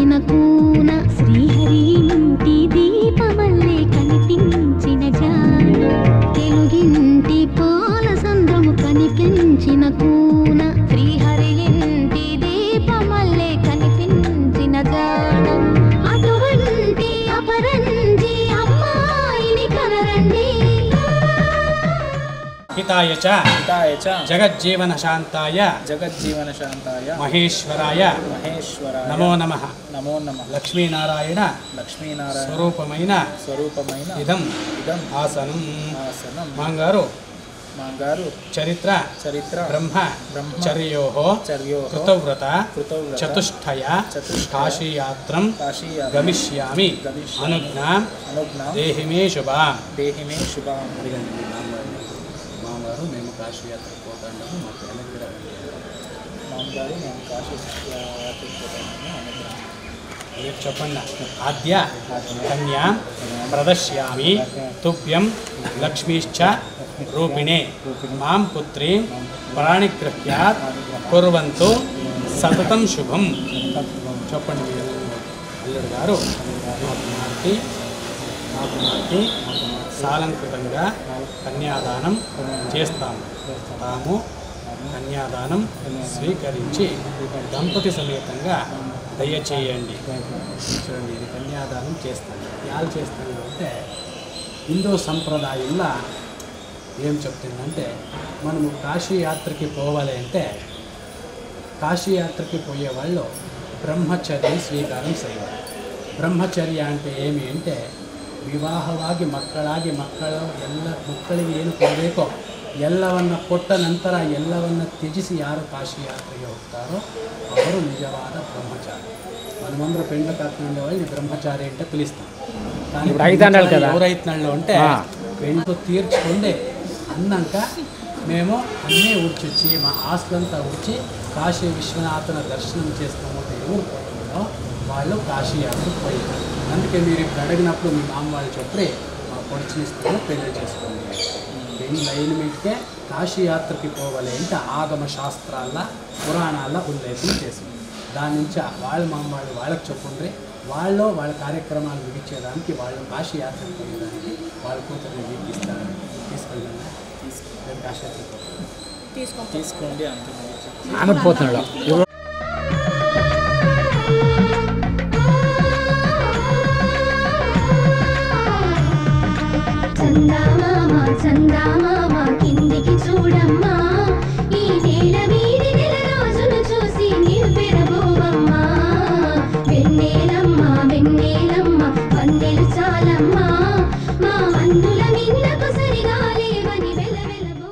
Speaker 9: కనిపించిన కూన శ్రీహరి ఇంటి దీపమల్లే కనిపించిన జాడ తెలుగింటి పాల సంద్రము కనిపించిన కూన శ్రీహరి ఇంటి దీపమల్లే కనిపించిన జాడ అటువంటి అపరంజి అమ్మాయిని కనరండి.
Speaker 6: హితాయ చ జగజ్జీవన శాంతాయ మహేశ్వరాయ నమో నమః. లక్ష్మీనారాయణ స్వరూపమైన ఇదం ఆసనం. మాంగారు చరిత్ర బ్రహ్మచర్యోః కృతవ్రత చతుష్టయ కాశీయాత్రం గమిష్యామి అనుజ్ఞాం దేహి మే శుభాం. మామగారు మేము కాశీయాత్ర పోతాము, మాకు అనుగ్రహం. మామగారు మేము కాశీయాత్ర పోతాము. మీరు చెప్పండి. ఆద్య కన్యా ప్రదశ్యామి తుభ్యం లక్ష్మీశ్చ రూపిణే మాం పుత్రీ ప్రాణిగృహ్యాత్ కుర్వంతు సతతం శుభం. చెప్పండి. మీరు అల్లుడు గారు మా కుమార్తె సాలంకృతంగా కన్యాదానం చేస్తాము. తాము కన్యాదానం స్వీకరించి దంపతి సమేతంగా దయచేయండి. చూడండి, ఇది కన్యాదానం చేస్తాను. ఎలా చేస్తాను అంటే హిందూ సంప్రదాయంలో ఏం చెప్తుందంటే, మనము కాశీయాత్రకి పోవాలి అంటే కాశీయాత్రకి పోయేవాళ్ళు ಬ್ರಹ್ಮಚರ್ಯ ಸ್ವೀಕಾರಂ செய்வார். ಬ್ರಹ್ಮಚರ್ಯ అంటే ಏಮಿ అంటే ವಿವಾಹವಾಗಿ ಮಕ್ಕಳಿಗೆ ಏನು ಕೊಡಬೇಕೋ ಎಲ್ಲವನ್ನು ಕೊಟ್ಟ ನಂತರ ಎಲ್ಲವನ್ನು ತ್ಯಜಿಸಿ ಯಾರು ಕಾಶಿ ಯಾತ್ರೆಗೆ ಹೋಗ್ತಾರೋ ಅವರು ನಿಜವಾದ ಬ್ರಹ್ಮಚಾರಿ. మనమందరూ పెండ్ల కాకుండా వాళ్ళని బ్రహ్మచారి అంటే పిలుస్తాం. కానీ ఎవరైతున్నాళ్ళు అంటే పెండ్లు తీర్చుకుండే అన్నాక మేము అన్నీ ఉడిచొచ్చి మా ఆస్తులంతా ఉడిచి కాశీ విశ్వనాథుని దర్శనం చేస్తాము. ఎవరు పోతుందో వాళ్ళు కాశీ యాత్రకు పోయారు. అందుకే మీరు ఇప్పుడు అడిగినప్పుడు మీ మామ వాళ్ళు చెప్పి మా పొడిచినిస్తాము, పెళ్లి చేసుకోండి. పెళ్లి అయిన మీదకే కాశీ యాత్రకి పోవాలి అంటే ఆగమ శాస్త్రాల పురాణాల ఉల్లేఖం చేసింది. దాని నుంచి వాళ్ళ మామ వాళ్ళు వాళ్ళకి చెప్పుండ్రి, వాళ్ళ కార్యక్రమాలు ముగించేదానికి వాళ్ళు కాశీ యాత్రకు పోయేదానికి వాళ్ళ కూతురు ఇస్తారు. తీసుకెళ్ళండి, కాశీ యాత్రకు తీసుకోండి అంటున్నారు. ఆమె పోతున్నాడు.
Speaker 9: చందామామ కిందికి చూడమ్మా, ఈ నేల వీడి నెల రోజులు చూసి నివ్వెరబోవమ్మా. వెన్నెలమ్మ వెన్నెలమ్మ వన్నెలు చాలమ్మా, మా అందుల మిన్నకు సరిగా లేవని వెలవెలబో.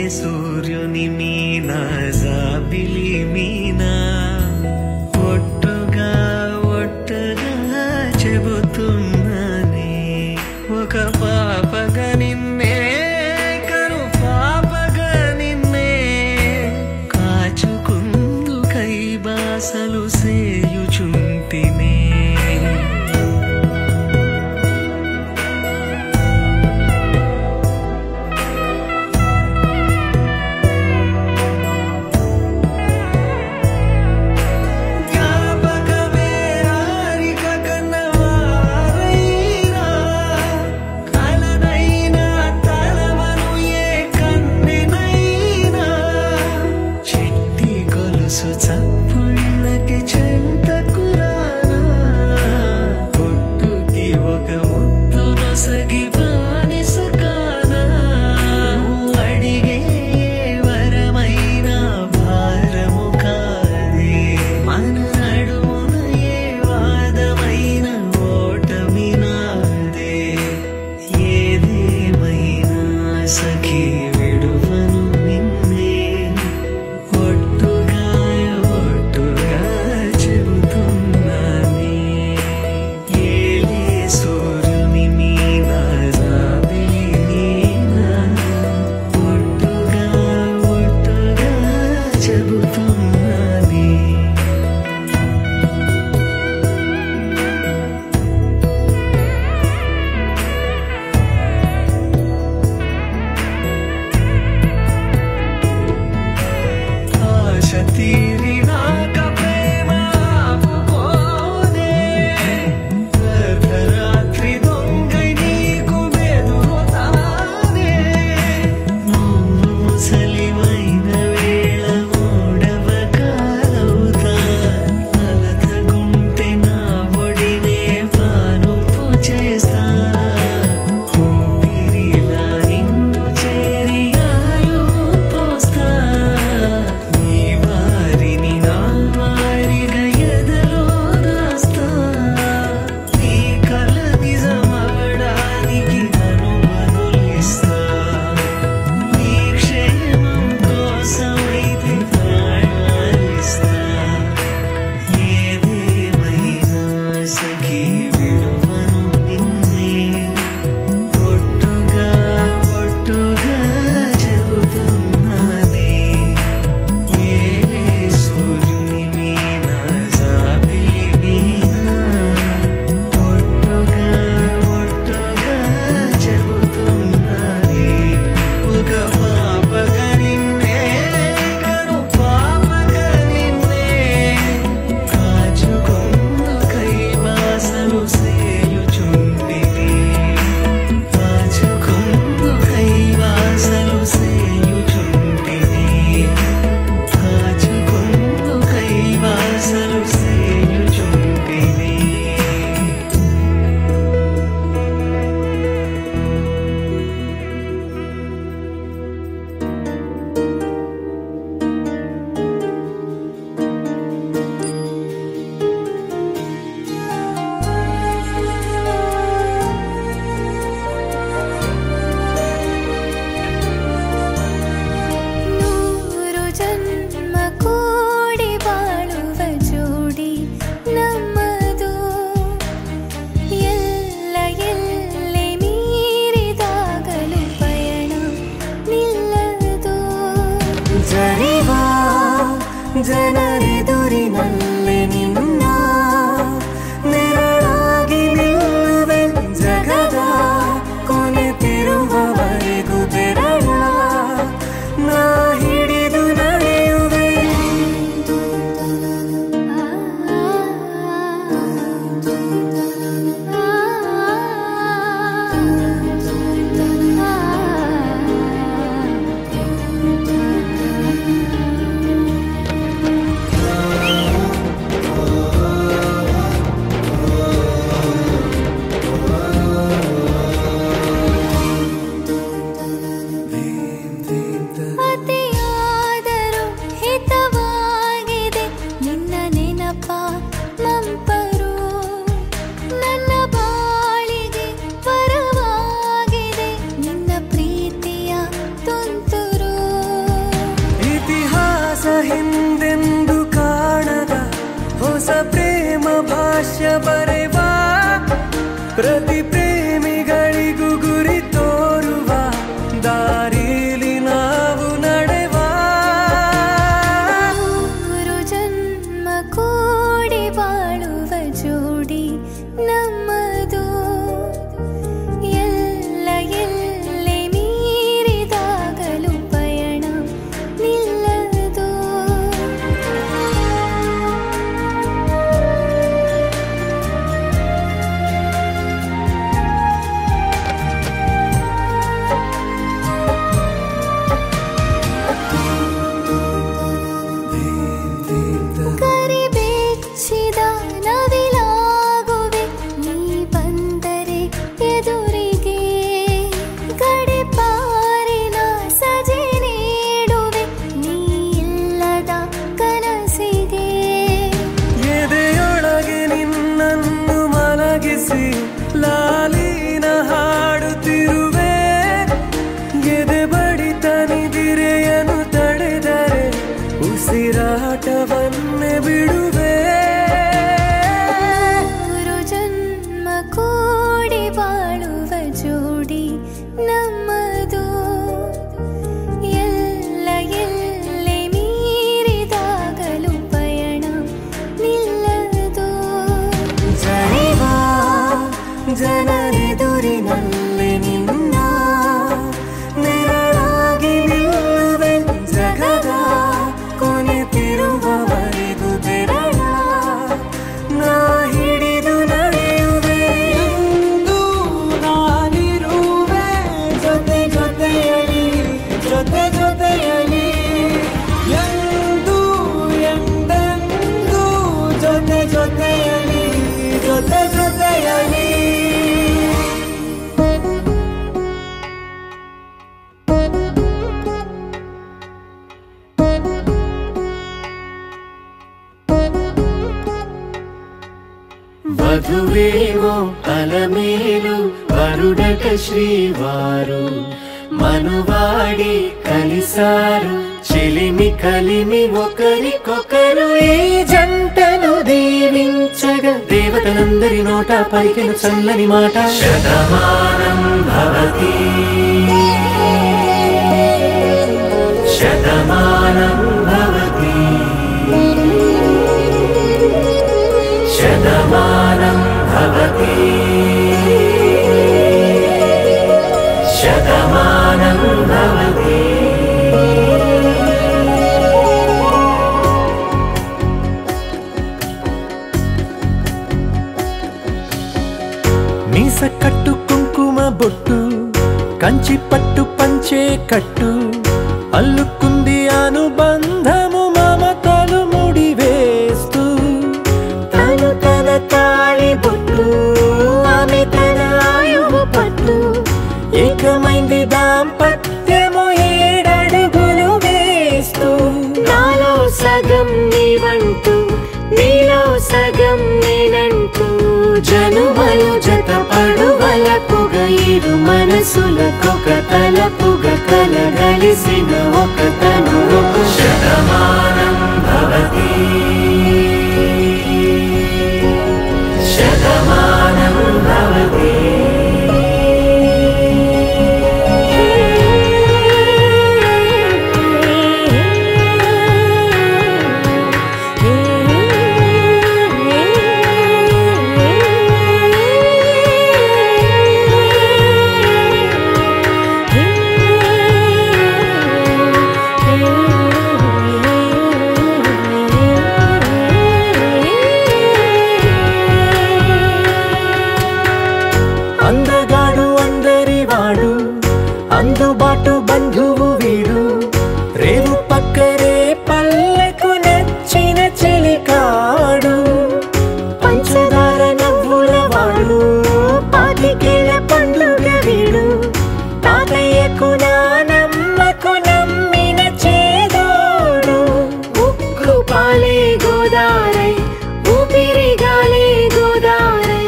Speaker 8: సూర్యుని మీన జాబిలి మీన ఒట్టుగా చెబుతున్నానే ఒక పాపగా నిన్నే కను పాపగా నిన్నే కాచుకుందు కై బాసలు సేయుచుంటినే
Speaker 5: ಆಕಾಶ ಬರೆವ ಪ್ರತಿ ಪ್ರೇಮಿಗಳಿಗೂ ಗುರಿ ತೋರುವ ದಾರಿಲಿ ನಾವು ನಡೆವ
Speaker 9: ಮೂರು ಜನ್ಮ ಕೂಡಿ ಬಾಳುವ ಜೋಡಿ ನಮ್ಮದು ಎಲ್ಲ ಎಲ್ಲೆ ಮೀರಿದಾಗಲೂ ಪಯಣ ನಿಲ್ಲದು ಕರಿಬೆಚ್ಚಿದ ನವಿಲಾಗುವೆ ನೀ ಬಂದರೆ ಎದುರಿಗೆ ಗಡಿಪಾರಿನ ಸಜೆ ನೀಡುವೆ ನೀ ಇಲ್ಲದ ಕನಸಿಗೆ
Speaker 5: ಎದೆಯೊಳಗೆ ನಿನ್ನನ್ನು ಮಲಗಿಸಿ ಲಾಲಿನ ಹಾಡುತ್ತಿರುವೆ ಎದೆ ಬಡಿತ ನಿದಿರೆಯನ್ನು ತಡೆದರೆ ಉಸಿರಾಟವನ್ನೇ ಬಿಡುವೆ
Speaker 9: ಮೂರು ಜನ್ಮ ಕೂಡಿ ಬಾಳುವ ಜೋಡಿ ನಮ್ಮದು ಎಲ್ಲ ಎಲ್ಲೆ ಮೀರಿದಾಗಲೂ ಪಯಣ ನಿಲ್ಲದು
Speaker 5: ಜನಿವ ಜನರೆದುರಿನಲ್ಲಿ ನಿನ್ನ ನೆರಳಾಗಿ ನಿಲ್ಲುವೆ ಜಗದ ಕೊನೆತಿರುವವರೆಗೂ ಬೆರಳ ನಾ ಹಿಡಿದು ನಡೆಯುವೆ ಎಂದು ನಾನಿರುವೆ ಜೊತೆ ಜೊತೆಯಲಿ ಜೊತೆ ಜೊತೆಯಲಿ ಎಂದು ಎಂದೆಂದು ಜೊತೆ ಜೊತೆಯಲಿ ಜೊತೆ ಜೊತೆಯಲಿ
Speaker 2: వధువేమో అలమేలు వరుడట శ్రీవారు మనువాడి కలిసారు చెలిమి కలిమి ఒకరికొకరు ఈ జంటను దీవించగా దేవతలందరి నోట పలికిన చల్లని మాట శతమానం భవతి శతమానం భవతి శతమానం భవతి శతమానం భవతి
Speaker 5: మీస కట్టు కుంకుమ బొట్టు కంచి పట్టు పంచే కట్టు అల్లుకుంది అనుబంధము మమతలు ముడివేస్తూ తను తన తాళి బొట్టు ఆమె తన ఆయువు పట్టు ఏకమైంది దాంపత్యము 7 అడుగులు వేస్తూ నాలో సగం నీవంటూ నీలో సగం నేనంటూ జనుమలు జత పడువలపుగ ఇరు మనసులకొక తలపుగ కలగలిసిన ఒక తను శతమానం భవతి శతమానం భవతి అందగాడు అందరివాడు అందుబాటు బంధువు వీడు రేవు పక్కరే పల్లెకు నచ్చిన చెలికాడు పంచదార నవ్వుల వాడు పాతికేల పండుగ వీడు తాతయ్యకు నానమ్మకు నమ్మిన చేదోడు ఉక్కు పాలే గోదారై ఊపిరి గాలే గోదారై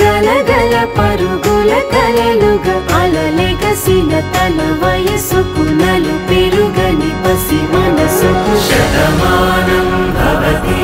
Speaker 5: గలగల పరుగుల కలలుగా అలలెగసిన తన వయసుకు నలు పెరుగని పసి మనసుకు శతమానం భవతి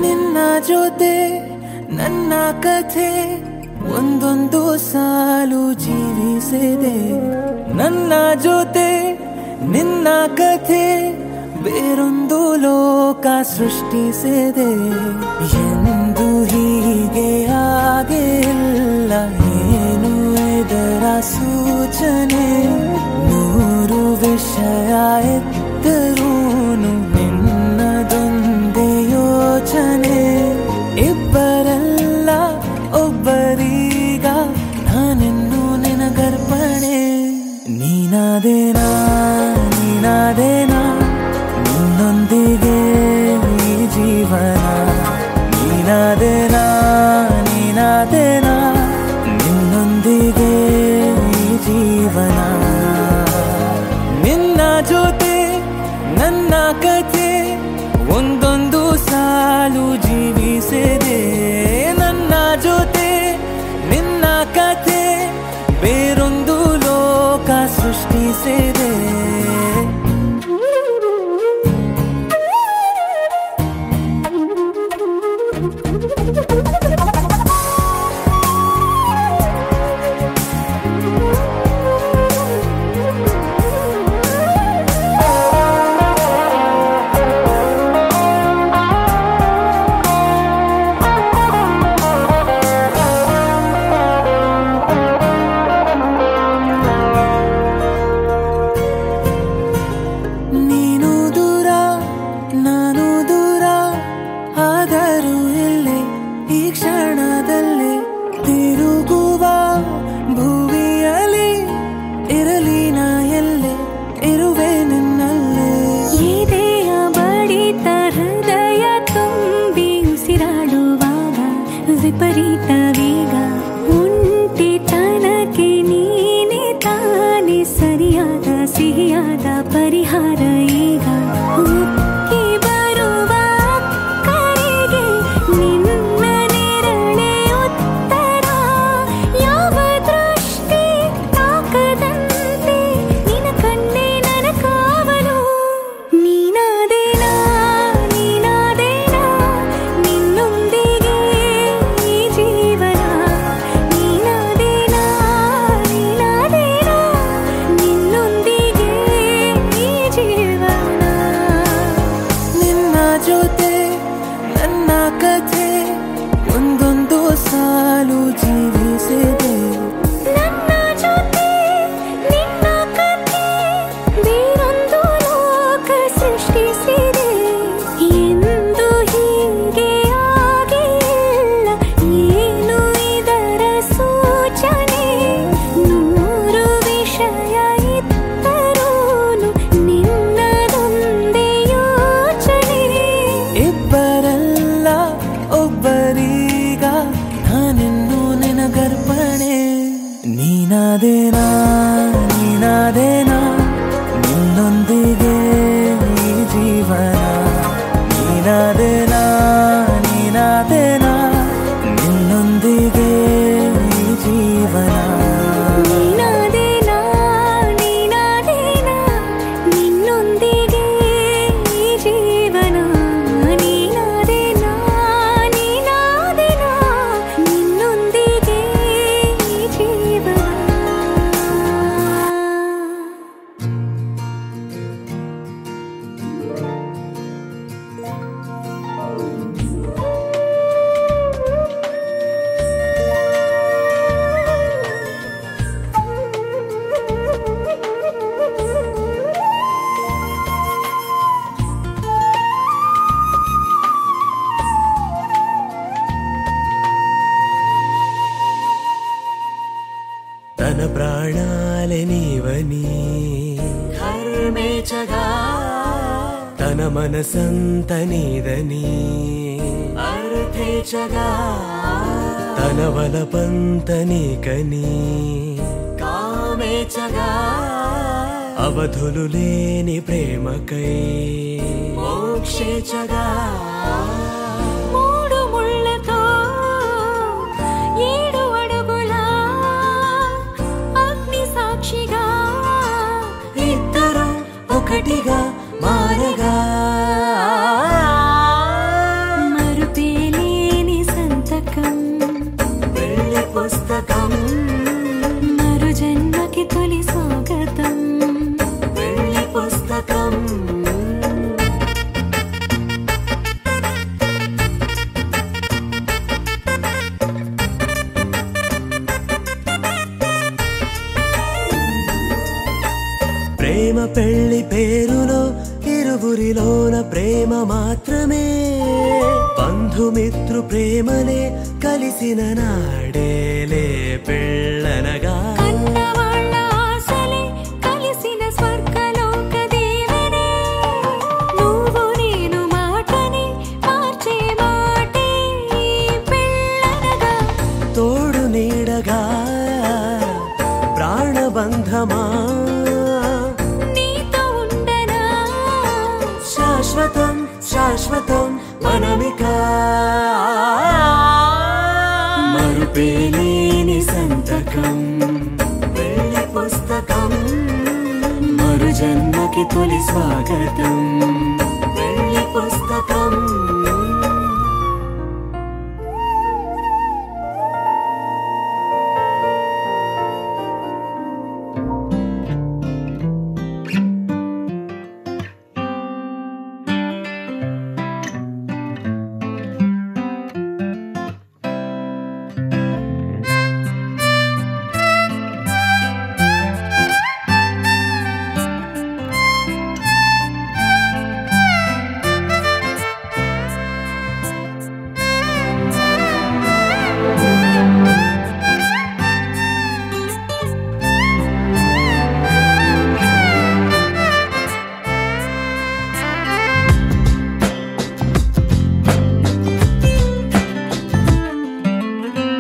Speaker 5: ನಿನ್ನ ಜೊತೆ ನನ್ನ ಕಥೆ ಒಂದೊಂದು ಸಾಲು ಜೀವಿಸಿದೆ ನನ್ನ ಜೊತೆ ನಿನ್ನ ಕಥೆ ಬೇರೊಂದು ಲೋಕ ಸೃಷ್ಟಿಸಿದೆ ಎಂದು ಹೀಗೆ ಆಗಿಲ್ಲ ಏನು ಇದರ ಸೂಚನೆ ನೂರು ವಿಷಯ ಎತ್ತರೂನು ನಿನ್ನದೊಂದೇ ಯೋಚನೆ ಇಬ್ಬರಲ್ಲ ಒಬ್ಬರೀಗ ನಾನೆನ್ನು ನಿನಗರ್ಪಣೆ ನೀನಾದೇನಾ ನೀನಾದೇನಾ ನಿನ್ನೊಂದಿಗೆ ಈ ಜೀವನ ನೀನಾದೇನಾ ನೀನಾದೇನಾ ನಿನ್ನೊಂದಿಗೆ ಈ ಜೀವನ ನಿನ್ನ ಜೊತೆ ನನ್ನ ಕಥೆ ಒಂದೊಂದು ಸಾಲು ಜೀವಿಸಿದೆ ನನ್ನ ಜೊತೆ ನಿನ್ನ ಕಥೆ ಬೇರೊಂದು ಲೋಕ ಸೃಷ್ಟಿಸಿದೆ ವಿಪರೀತ ವೇಗ ಒಂಟಿತನಕ್ಕೆ ನೀನೆ ತಾನೆ ಸರಿಯಾದ ಸಿಹಿಯಾದ ಪರಿಹಾರ ಈಗ ಉಕ್ಕಿ ಬರುವ ಕರೆಗೆ ನಿನ್ನ ನೆರಳೆ ಉತ್ತರ ಯಾವ ದೃಷ್ಟಿ ತಾಕದಂತೆ ನಿನ ಕಣ್ಣೆ ನನ್ನ ಕಾವಲು ನೀನಾದೇನಾ ನೀನಾದೇನಾ ನಿನ್ನೊಂದಿಗೆ ಒಂದೊಂದು ಸಾಲು ಜೀವಿಸಿದೆ ನನ್ನ ಜೊತೆ ನಿನ್ನ ಕಥೆ ಬೇರೊಂದು ಲೋಕ ಸೃಷ್ಟಿಸಿದೆ ಎಂದು ಹೀಗೆ ಆಗಿಲ್ಲ ಏನು ಇದರ ಸೂಚನೆ ನೂರು ವಿಷಯ ಇತ್ತರೂನು ನಿನ್ನದೊಂದೇ ಯೋಚನೆ ಇಬ್ಬರಲ್ಲ ಒಬ್ಬರೀಗ ನಾನೆನ್ನು ನಿನಗರ್ಪಣೆ ನೀನಾದೇನಾ ನೀನಾದೇನಾ ನಿನ್ನೊಂದಿಗೆ ಈ ಜೀವನ ನೀನಾದೇನಾ ನೀನಾದೇನಾ ನಿನ್ನೊಂದಿಗೆ ಈ ಜೀವನ ನೀನಾದೇನಾ ನೀನಾದೇನಾ ನಿನ್ನೊಂದಿಗೆ ಈ ಜೀವನ ನೀನಾದೇನಾ ನೀನಾದೇನಾ ನಿನ್ನೊಂದಿಗೆ ಈ ಜೀವನ
Speaker 2: తన ప్రాణాలే నీవని హర్మేచగా తన మనసంత నీదని అర్థేచగా తన వలపంత నీకని కామేచగా అవధులు లేని ప్రేమకై మోక్షేచగా
Speaker 3: మూడు ముళ్ళతో ఏడు అడుగుల అగ్ని సాక్షిగా
Speaker 2: ఇద్దరు ఒకటిగా మారగా
Speaker 3: మరుపు
Speaker 2: ప్రేమ పెళ్లి పేరులో ఇరువురిలోన ప్రేమ మాత్రమే బంధుమిత్రు ప్రేమలే కలిసిన నాడేలే పెళ్ళనగా
Speaker 9: కన్నవాళ్ళ ఆశలే కలిసిన స్వర్గలోక దీవెనే నువ్వు నేను మాటని మార్చే మాటే పెళ్ళనగా
Speaker 2: తోడు నీడగా ప్రాణబంధమా
Speaker 9: నీతో ఉండనా
Speaker 2: శాశ్వతం శాశ్వతం మనమిక మరుపేలేని సంతకం పెళ్లి పుస్తకం మరు జన్మకి తొలి స్వాగతం పెళ్లి పుస్తకం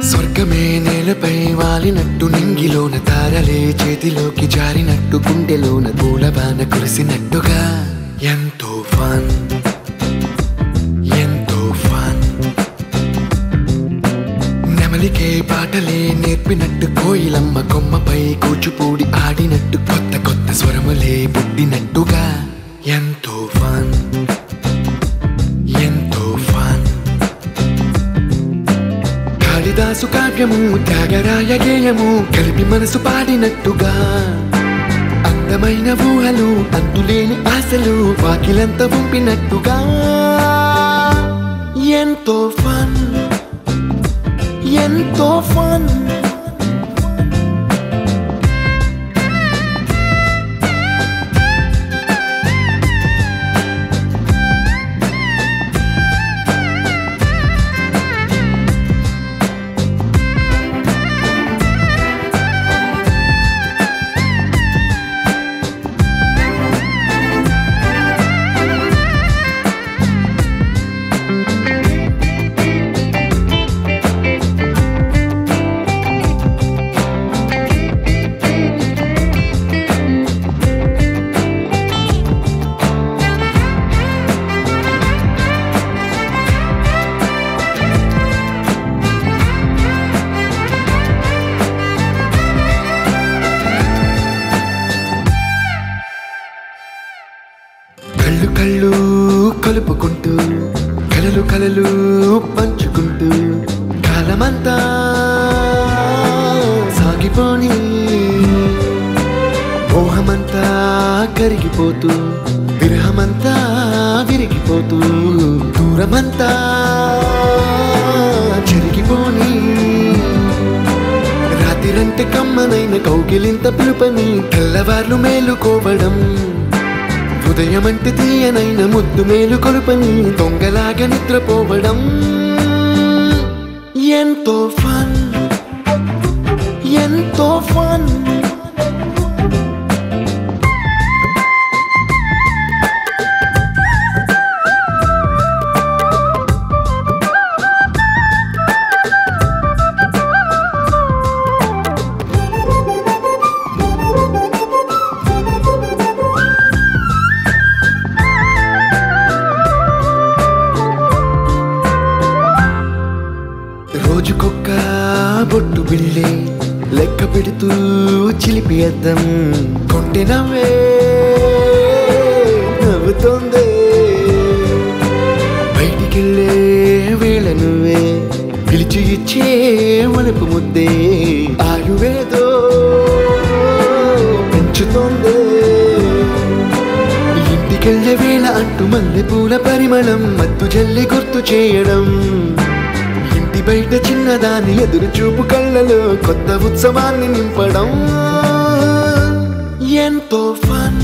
Speaker 11: స్వర్గమే నేలపై వాలినట్టు నింగిలోన తారలే చేతిలోకి జారినట్టు గుండెలోన పూలబాన కురిసినట్టుగా ఎంతో ఫన్ ఎంతో ఫన్ నెమలికే పాటలే నేర్పినట్టు కోయిలమ్మ కొమ్మపై కూచిపూడి ఆడినట్టు కొత్త కొత్త స్వరములే పుట్టినట్టుగా ఎంతో ఫన్ ఎంతో ఫన్ కాళిదాసు కావ్యము త్యాగరాయ గేయము కలిపి మనసు పాడినట్టుగా అందమైన ఊహలు అంతులేని ఆశలు వాకిలంత పంపినట్టుగా ఎంతో ఫన్ ఎంతో ఫన్ కళ్ళు కళ్ళు కలుపుకుంటూ కలలు కలలు పంచుకుంటూ కాలమంతా సాగిపోని మోహమంతా కరిగిపోతూ విరహమంతా విరిగిపోతూ దూరమంతా చెరిగిపోని రాత్రిరంటే కమ్మనైన కౌగిలింత పిలుపని తెల్లవార్లు మేలుకోవడం ఉదయమంటే తీయనైన ముద్దు మేలు కొలుపని దొంగలాగా నిద్రపోవడం ఎంతో ఫన్ ఎంతో ఫన్ రోజుకొక్క బొట్టు బిళ్ళే లెక్క పెడుతూ చిలిపి అద్దం కొంటె నవ్వే నవ్వుతోందే బయటికెళ్ళే వేళ నువ్వే పిలిచి ఇచ్చే వనపు ముద్దే ఆయువేదో పెంచుతోందే ఇంటికెళ్ళే వేళ అంటూ మల్లె పూల పరిమళం మత్తు జల్లి గుర్తు చేయడం బయట చిన్నదాని ఎదురు చూపు కళ్ళలో కొత్త ఉత్సవాన్ని నింపడం ఎంతో ఫన్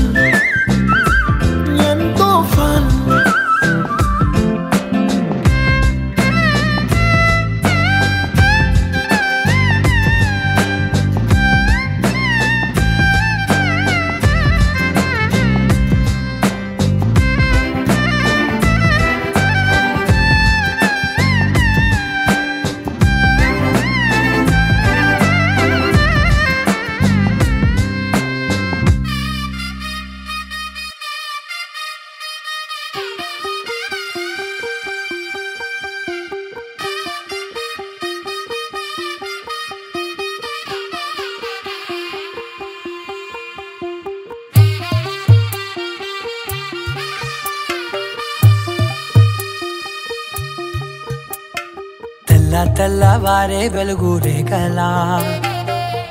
Speaker 12: తెల్ల తెల్లవారే వెలుగు రేఖలా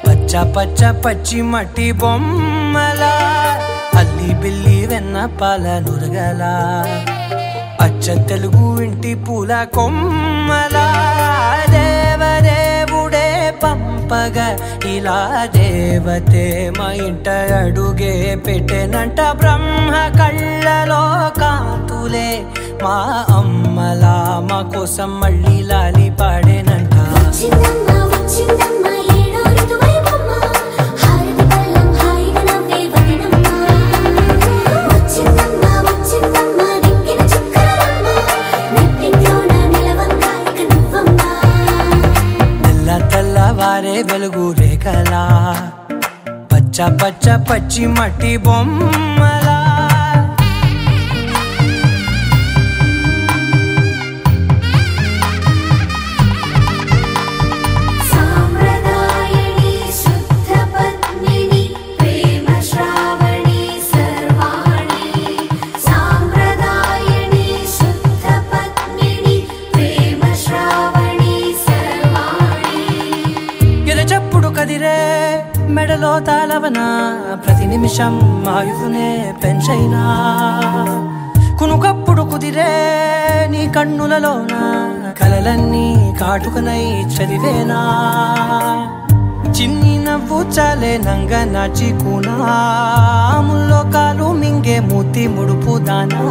Speaker 12: పచ్చ పచ్చ పచ్చి మట్టి బొమ్మలా అల్లి బిల్లి వెన్న పాల నురగలా అచ్చ తెలుగు ఇంటి పూల కొమ్మలా దేవదేవుడే పంపగా ఇలా దేవతే మా ఇంట అడుగే పెట్టెనంట బ్రహ్మ కళ్ళలో కాంతులే మా అమ్మలా మా కోసం మళ్ళీ లాలి పాడేనంట తెల్లవారే వెలుగు రేఖలా పచ్చ పచ్చ పచ్చి మట్టి బొమ్మలా మెడలో తాళవన ప్రతి నిమిషం ఆయువునే పెంచైనా కునుకప్పుడు కుదిరే నీ కన్నులలోన కలలన్నీ కాటుకనై చదివేనా చిన్ని నవ్వు చాలే నంగ నాచి కూనాముల్లో కాలు మింగే మూతి ముడుపు దానా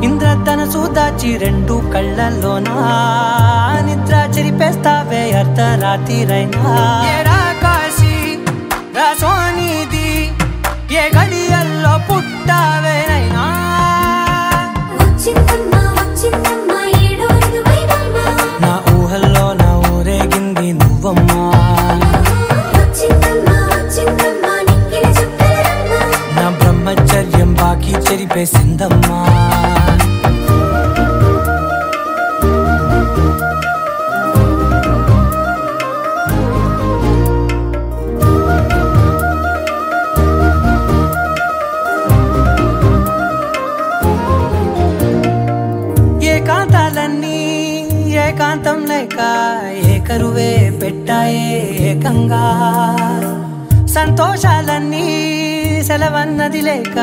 Speaker 12: ఇంద్రధనసు దాచి రెండు కళ్ళల్లోనా నిద్ర చెరిపేస్తావే అర్ధరాత్రిరైనా సోనిది ఏ గడియల్లో పుట్టావేనైనా నా ఊహల్లో నా ఊరేగింది నువ్వమ్మా నా బ్రహ్మచర్యం బాకీ చెరిపేసిందమ్మా ఏకాంతం లేక ఏకరువే పెట్టాయే ఏకంగా సంతోషాలన్నీ సెలవన్నది లేక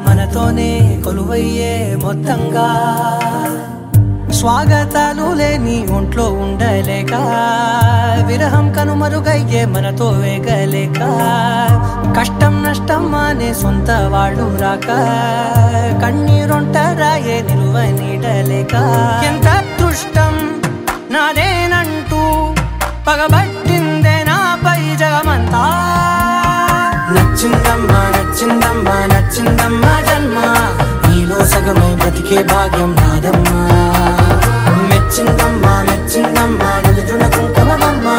Speaker 12: మనతోనే కొలువయ్యే మొత్తంగా స్వాగతాలు లేని ఒంట్లో ఉండలేక విరహం కనుమరుగయ్యే మనతో వేగలేక కష్టం నష్టం అనే సొంత వాడు రాక కన్నీరొంటరాయే నిలువ నీడలేక ఎంత అదృష్టం నాదేనంటూ పగబట్టిందే నాపై జగమంతా నచ్చిందమ్మా నచ్చిందమ్మా నచ్చిందమ్మా జన్మ నీలో సగమై బ్రతికే భాగ్యం నాదమ్మా మెచ్చిందమ్మా మెచ్చిందమ్మా నిలుచున కుంకుమమ్మా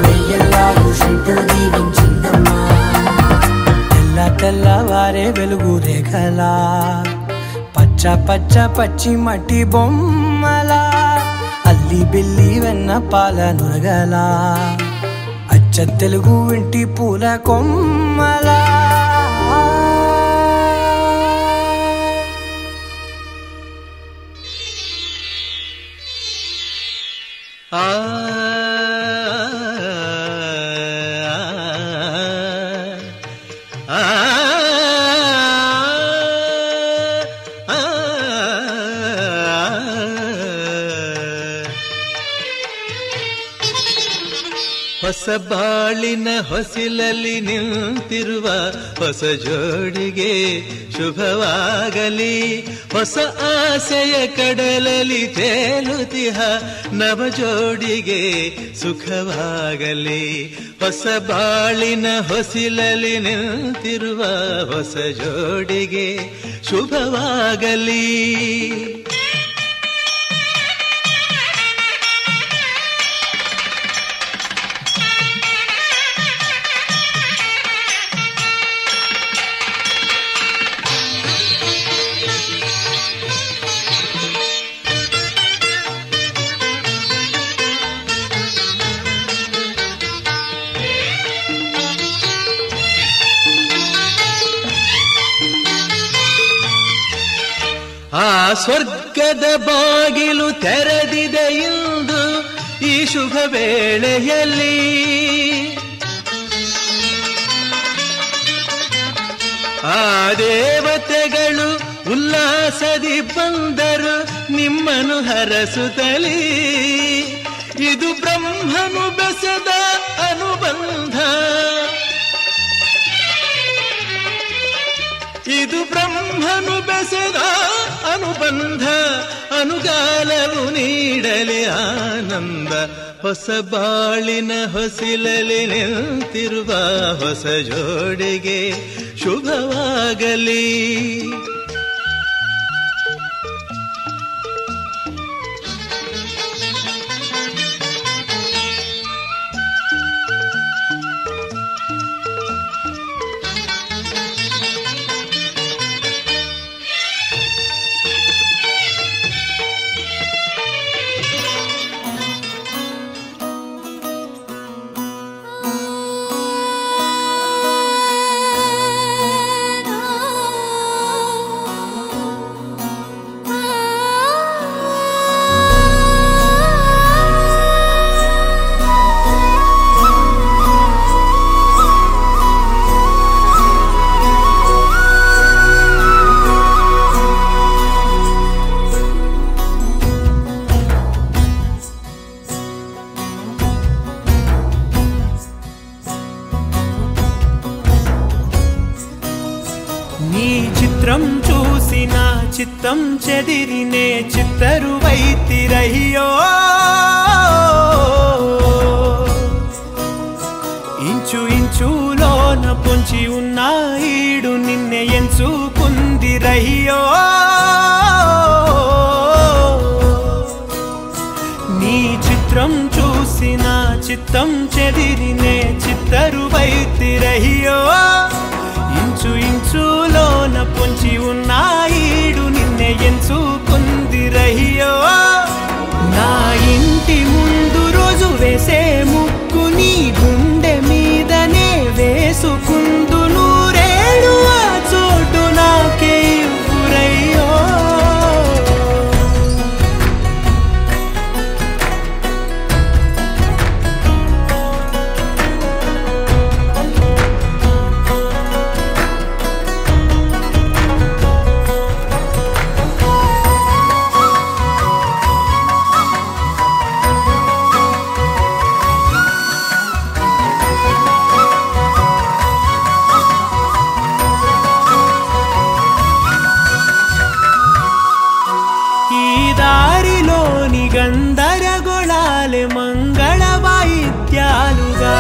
Speaker 12: వెయ్యల్లాలు శంకరు దీవించిందమ్మా తెల్ల తెల్లవారే వెలుగు రేఖలా పచ్చ పచ్చ పచ్చి మట్టి బొమ్మలా అల్లి బిల్లి వెన్న పాల నురగలా అచ్చ తెలుగు ఇంటి పూల కొమ్మలా
Speaker 8: ಹೊಸ ಬಾಳಿನ ಹೊಸಿಲಲ್ಲಿ ನಿಂತಿರುವ ಹೊಸ ಜೋಡಿಗೆ ಶುಭವಾಗಲಿ ಹೊಸ ಆಸೆಯ ಕಡಲಲ್ಲಿ ತೇಲುತಿಹ ನವ ಜೋಡಿಗೆ ಸುಖವಾಗಲಿ ಹೊಸ ಬಾಳಿನ ಹೊಸಿಲಲ್ಲಿ ನಿಂತಿರುವ ಹೊಸ ಜೋಡಿಗೆ ಶುಭವಾಗಲಿ ಆ ಸ್ವರ್ಗದ ಬಾಗಿಲು ತೆರೆದಿದೆ ಇಂದು ಈ ಶುಭ ವೇಳೆಯಲ್ಲಿ ಆ ದೇವತೆಗಳು ಉಲ್ಲಾಸದಿ ಬಂದರು ನಿಮ್ಮನು ಹರಸುತ್ತಲೇ. ಇದು ಬ್ರಹ್ಮನು ಬೆಸೆದ ಅನುಬಂಧ, ಇದು ಬ್ರಹ್ಮನು ಬೆಸೆದ ಅನುಬಂಧ. ಅನುಗಾಲವು ನೀಡಲಿ ಆನಂದ, ಹೊಸ ಬಾಳಿನ ಹೊಸಿಲಲಿ ನಿಂತಿರುವ ಹೊಸ ಜೋಡಿಗೆ ಶುಭವಾಗಲಿ. చిత్తం చెదిరినే చిత్తరువైతిరయ్యో. ఇంచు ఇంచులోన పొంచి ఉన్న ఈడు నిన్నే ఎంచుకుందిరయ్యో. నీ చిత్రం చూసిన చిత్తం చెదిరినే చిత్తరువైతిరయ్యో. ఇంచు ఇంచులోన పొంచి ఉన్న ఈడు నిన్నే ఎంచుకుందిరయ్యో. నా ఇంటి ముందు రోజు వేసే ముక్కు నీ గుండె మీదనే వేసుకుందు నూరేడు ఆ చోటు నాకే ఇవ్వురయ్యో. గందరగోళాలే మంగళ వాయిద్యాలుగా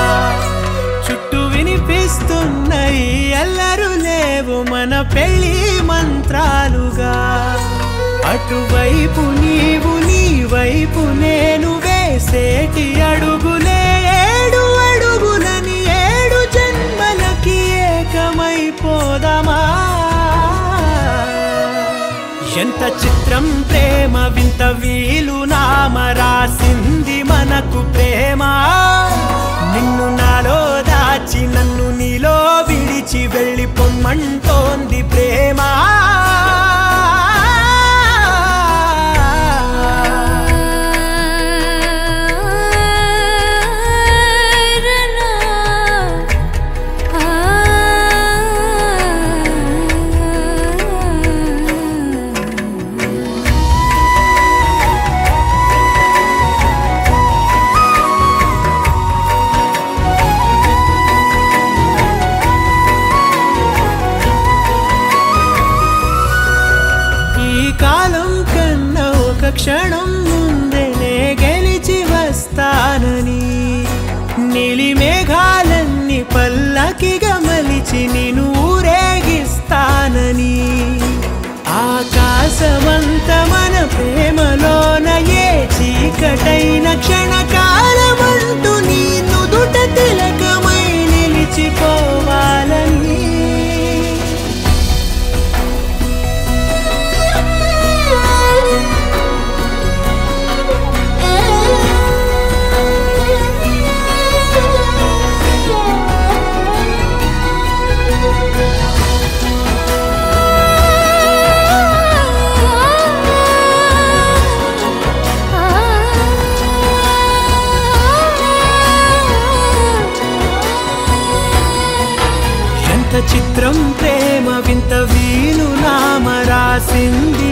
Speaker 8: చుట్టూ వినిపిస్తున్నాయి అల్లరు లేవు మన పెళ్లి మంత్రాలుగా. అటువైపు నీవు నీ వైపు నేను వేసేటి అడుగులే ఏడు అడుగులని ఏడు జన్మలకి ఏకమైపోదామా. ఎంత చిత్రం ప్రేమ వింత వీలు నామ రాసింది మనకు ప్రేమ. నిన్ను నాలో దాచి నన్ను నీలో విడిచి వెళ్ళి పొమ్మంటోంది ప్రేమ. క్షణం ముందేనే గెలిచి వస్తానని నీలి మేఘాలన్నీ పల్లకిగా మలిచి నిన్ను ఊరేగిస్తానని. ఆకాశమంత మన ప్రేమలోన ఏ చీకటైన క్షణకాలమంటూ నీ నుదుట తిలకమై నిలిచిపోవాలని.
Speaker 2: రాసింది